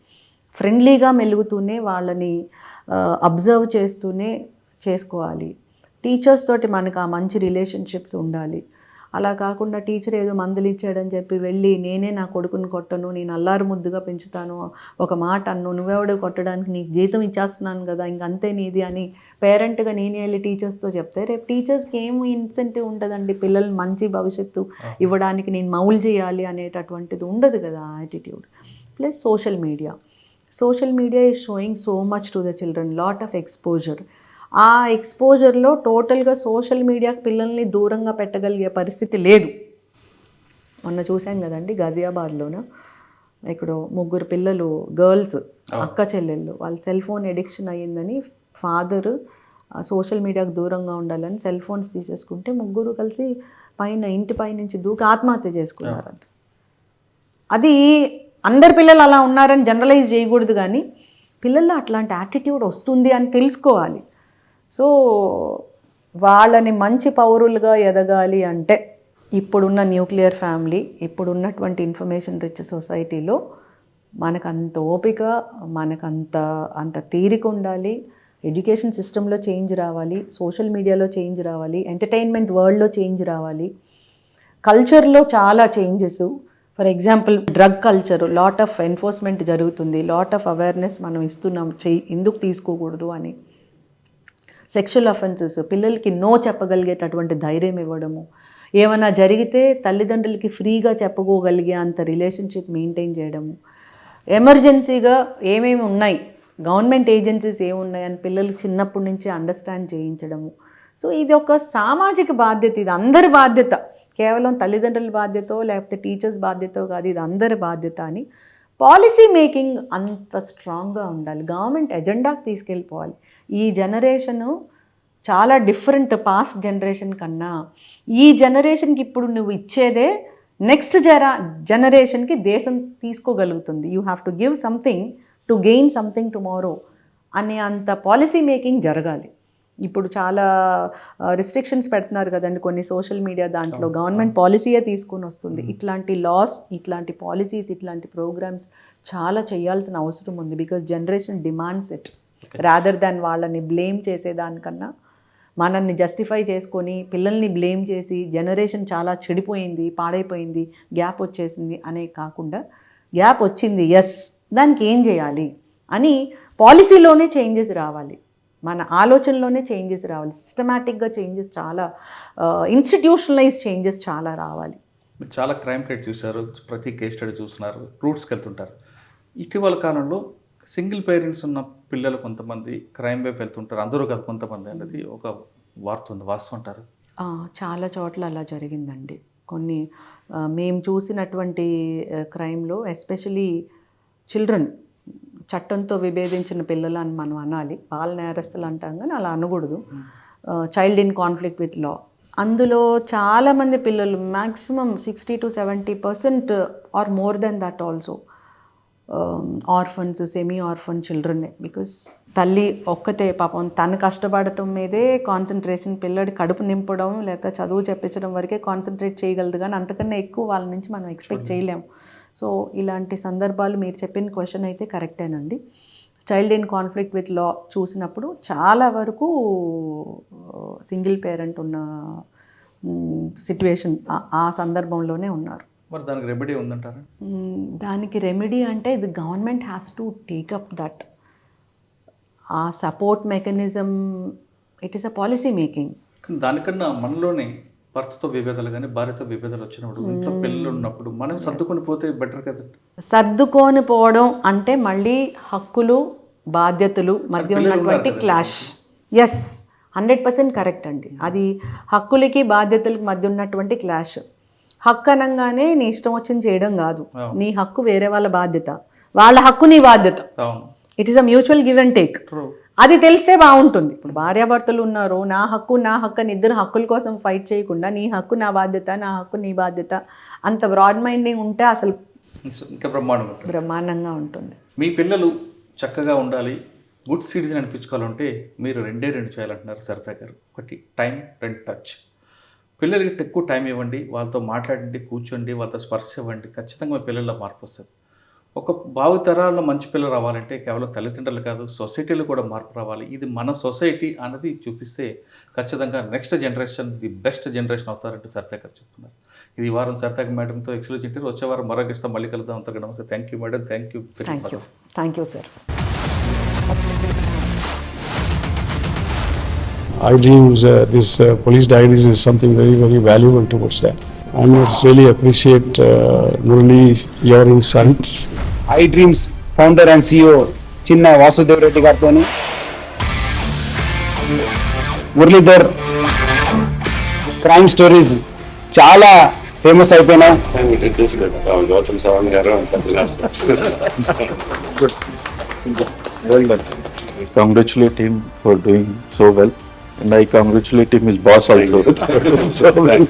ఫ్రెండ్లీగా మెలుగుతూనే వాళ్ళని అబ్జర్వ్ చేస్తూనే చేసుకోవాలి. టీచర్స్ తోటి మనకు ఆ మంచి రిలేషన్షిప్స్ ఉండాలి. అలా కాకుండా టీచర్ ఏదో మందులు ఇచ్చాడని చెప్పి వెళ్ళి నేనే నా కొడుకుని కొట్టను, నేను అల్లారు ముద్దుగా పెంచుతాను, ఒక మాట అన్ను, నువ్వెవడో కొట్టడానికి, నీకు జీతం ఇచ్చేస్తున్నాను కదా ఇంకంతే నీది అని పేరెంట్గా నేనే వెళ్ళి టీచర్స్తో చెప్తే రేపు టీచర్స్కి ఏం ఇన్సెంటివ్ ఉంటుందండి పిల్లలు మంచి భవిష్యత్తు ఇవ్వడానికి, నేను మౌలు చేయాలి అనేటటువంటిది ఉండదు కదా attitude. Plus social media is showing so much to the children, lot of exposure. ఆ ఎక్స్పోజర్లో టోటల్గా సోషల్ మీడియాకి పిల్లల్ని దూరంగా పెట్టగలిగే పరిస్థితి లేదు. మొన్న చూసాం కదండి గజియాబాద్లోన, ఇక్కడ 3 పిల్లలు, గర్ల్స్, అక్క చెల్లెళ్ళు, వాళ్ళ సెల్ ఫోన్ ఎడిక్షన్ అయ్యిందని ఫాదర్ సోషల్ మీడియాకు దూరంగా ఉండాలని సెల్ ఫోన్స్ తీసేసుకుంటే 3 కలిసి ఇంటి పై నుంచి దూకి ఆత్మహత్య చేసుకున్నారంట. అది అందరి పిల్లలు అలా ఉన్నారని జనరలైజ్ చేయకూడదు, కానీ పిల్లల్లో అట్లాంటి యాటిట్యూడ్ వస్తుంది అని తెలుసుకోవాలి. సో వాళ్ళని మంచి పౌరులుగా ఎదగాలి అంటే ఇప్పుడున్న న్యూక్లియర్ ఫ్యామిలీ, ఇప్పుడున్నటువంటి ఇన్ఫర్మేషన్ రిచ్ సొసైటీలో మనకంత ఓపిక, మనకంత తీరిక ఉండాలి. ఎడ్యుకేషన్ సిస్టంలో చేంజ్ రావాలి, సోషల్ మీడియాలో చేంజ్ రావాలి, ఎంటర్టైన్మెంట్ వరల్డ్లో చేంజ్ రావాలి, కల్చర్లో చాలా changes. For example drug culture, lot of enforcement జరుగుతుంది, లాట్ ఆఫ్ అవేర్నెస్ మనం ఇస్తున్నాం, ఎందుకు తీసుకోకూడదు అని. సెక్షువల్ అఫెన్సెస్, పిల్లలకి నో చెప్పగలిగేటటువంటి ధైర్యం ఇవ్వడము, ఏమైనా జరిగితే తల్లిదండ్రులకి ఫ్రీగా చెప్పుకోగలిగే అంత రిలేషన్షిప్ మెయింటైన్ చేయడము, ఎమర్జెన్సీగా ఏమేమి ఉన్నాయి, గవర్నమెంట్ ఏజెన్సీస్ ఏమున్నాయని పిల్లలకి చిన్నప్పటి నుంచి అండర్స్టాండ్ చేయించడము. సో ఇది ఒక సామాజిక బాధ్యత, ఇది అందరి బాధ్యత, కేవలం తల్లిదండ్రుల బాధ్యతో లేకపోతే టీచర్స్ బాధ్యతో కాదు, ఇది అందరి బాధ్యత అని. పాలసీ మేకింగ్ అంత స్ట్రాంగ్గా ఉండాలి, గవర్నమెంట్ ఎజెండాకి తీసుకెళ్ళిపోవాలి. ఈ జనరేషను చాలా డిఫరెంట్ పాస్ట్ జనరేషన్ కన్నా. ఈ జనరేషన్కి ఇప్పుడు నువ్వు ఇచ్చేదే నెక్స్ట్ జనరేషన్కి దేశం తీసుకోగలుగుతుంది. You have to give something to gain something tomorrow అనే అంత పాలసీ మేకింగ్ జరగాలి. ఇప్పుడు చాలా రిస్ట్రిక్షన్స్ పెడుతున్నారు కదండి కొన్ని సోషల్ మీడియా, దాంట్లో గవర్నమెంట్ పాలసీయే తీసుకొని వస్తుంది. ఇట్లాంటి లాస్, ఇట్లాంటి పాలసీస్, ఇట్లాంటి ప్రోగ్రామ్స్ చాలా చేయాల్సిన అవసరం ఉంది. Because generation demands it, rather than వాళ్ళని బ్లేమ్ చేసేదానికన్నా మనల్ని జస్టిఫై చేసుకొని పిల్లల్ని బ్లేమ్ చేసి జనరేషన్ చాలా చెడిపోయింది, పాడైపోయింది, గ్యాప్ వచ్చేసింది అనే కాకుండా, గ్యాప్ వచ్చింది ఎస్, దానికి ఏం చేయాలి అని పాలసీలోనే చేంజెస్ రావాలి, మన ఆలోచనలోనే చేంజెస్ రావాలి, సిస్టమాటిక్గా చేంజెస్ చాలా, ఇన్స్టిట్యూషనలైజ్ చేంజెస్ చాలా రావాలి. మీరు చాలా క్రైమ్ రేట్ చూశారు, ప్రతి కేస్ స్టడీ చూస్తున్నారు, రూట్స్కి వెళ్తుంటారు. ఇటీవల కాలంలో సింగిల్ పేరెంట్స్ ఉన్న పిల్లలు కొంతమంది క్రైమ్ వైపు వెళ్తుంటారు, అందరూ కాదు కొంతమంది అనేది ఒక వార్త ఉంది, వాస్తవం అంటారు? చాలా చోట్ల అలా జరిగిందండి. కొన్ని మేము చూసినటువంటి క్రైమ్లో ఎస్పెషలీ చిల్డ్రన్, చట్టంతో విభేదించిన పిల్లలు అని మనం అనాలి, బాల నేరస్తులు అంటాం కానీ అలా అనకూడదు. Child in conflict with law, అందులో చాలామంది పిల్లలు maximum 60 to 70% or more than that also orphans, semi orphan చిల్డ్రన్నే. బికాస్ తల్లి ఒక్కతే పాపం తను కష్టపడటం మీదే కాన్సన్ట్రేషన్, పిల్లడి కడుపు నింపడం లేక చదువు చెప్పించడం వరకే కాన్సన్ట్రేట్ చేయగలదు, కానీ అంతకన్నా ఎక్కువ వాళ్ళ నుంచి మనం ఎక్స్పెక్ట్ చేయలేము. సో ఇలాంటి సందర్భాలు మీరు చెప్పిన క్వశ్చన్ అయితే కరెక్టేనండి. చైల్డ్ ఇన్ కాన్ఫ్లిక్ట్ విత్ లా చూసినప్పుడు చాలా వరకు సింగిల్ పేరెంట్ ఉన్న సిట్యుయేషన్ ఆ సందర్భంలోనే ఉన్నారు. మరి దానికి రెమెడీ ఉందంటారా? దానికి రెమెడీ అంటే the government has to take up that, ఆ support mechanism. It is a policy making. కానీ దానికన్నా మనలోనే భర్తతో విభేదాలు కానీ భార్యతో విభేదాలు వచ్చినప్పుడు, ఇంట్లో పిల్లలు ఉన్నప్పుడు మనం సర్దుకొని పోతే బెటర్ కదండి. సర్దుకొని పోవడం అంటే మళ్ళీ హక్కులు బాధ్యతలు మధ్య ఉన్నటువంటి క్లాష్. ఎస్, 100% కరెక్ట్ అండి. అది హక్కులకి బాధ్యతలకి మధ్య ఉన్నటువంటి క్లాష్. హక్కు అనగానే నీ ఇష్టం వచ్చింది చేయడం కాదు, నీ హక్కు వేరే వాళ్ళ బాధ్యత, వాళ్ళ హక్కు నీ బాధ్యత. It is a mutual give and take. అది తెలిస్తే బాగుంటుంది. ఇప్పుడు భార్యాభర్తలు ఉన్నారు, నా హక్కు అని ఇద్దరు హక్కుల కోసం ఫైట్ చేయకుండా నీ హక్కు నా బాధ్యత, నా హక్కు నీ బాధ్యత, అంత బ్రాడ్ మైండింగ్ ఉంటే అసలు ఇంకా బ్రహ్మాండంగా ఉంటుంది. మీ పిల్లలు చక్కగా ఉండాలి, గుడ్ సిటిజన్ అనిపించుకోవాలంటే మీరు రెండే చేయాలంటున్నారు సరిత గారు. ఒకటి టైం, 2 టచ్. పిల్లలకి ఎక్కువ టైం ఇవ్వండి, వాళ్ళతో మాట్లాడండి, కూర్చోండి, వాళ్ళతో స్పర్శ ఇవ్వండి, ఖచ్చితంగా మీ పిల్లల్లో మార్పు వస్తుంది. ఒక భావితరాల్లో మంచి పిల్లలు రావాలంటే కేవలం తల్లిదండ్రులు కాదు, సొసైటీలో కూడా మార్పు రావాలి. ఇది మన సొసైటీ అన్నది చూపిస్తే ఖచ్చితంగా next generation the best generation అవుతారంటూ సరిత గారు చెప్తున్నారు. ఇది వారం సరిత మేడంతో ఎక్స్క్లూజివ్ ఇంటర్వ్యూ. వచ్చే వారం మరో గెస్ట్తో మళ్ళీ కలుద్దాం. అంతగా నమస్తే. Thank you madam. Thank you sir. iDreams, this police diaries is something very, very valuable towards that. I must really appreciate Murali, your insights. iDreams founder and CEO Chinna Vasudev Reddy గారితోని Muralidhar crime stories చాలా famous అయిపోయినాయి. Gautam Savan garu and Sajjal Well done. I congratulate him for doing so well. And I congratulate him, his boss also. So well.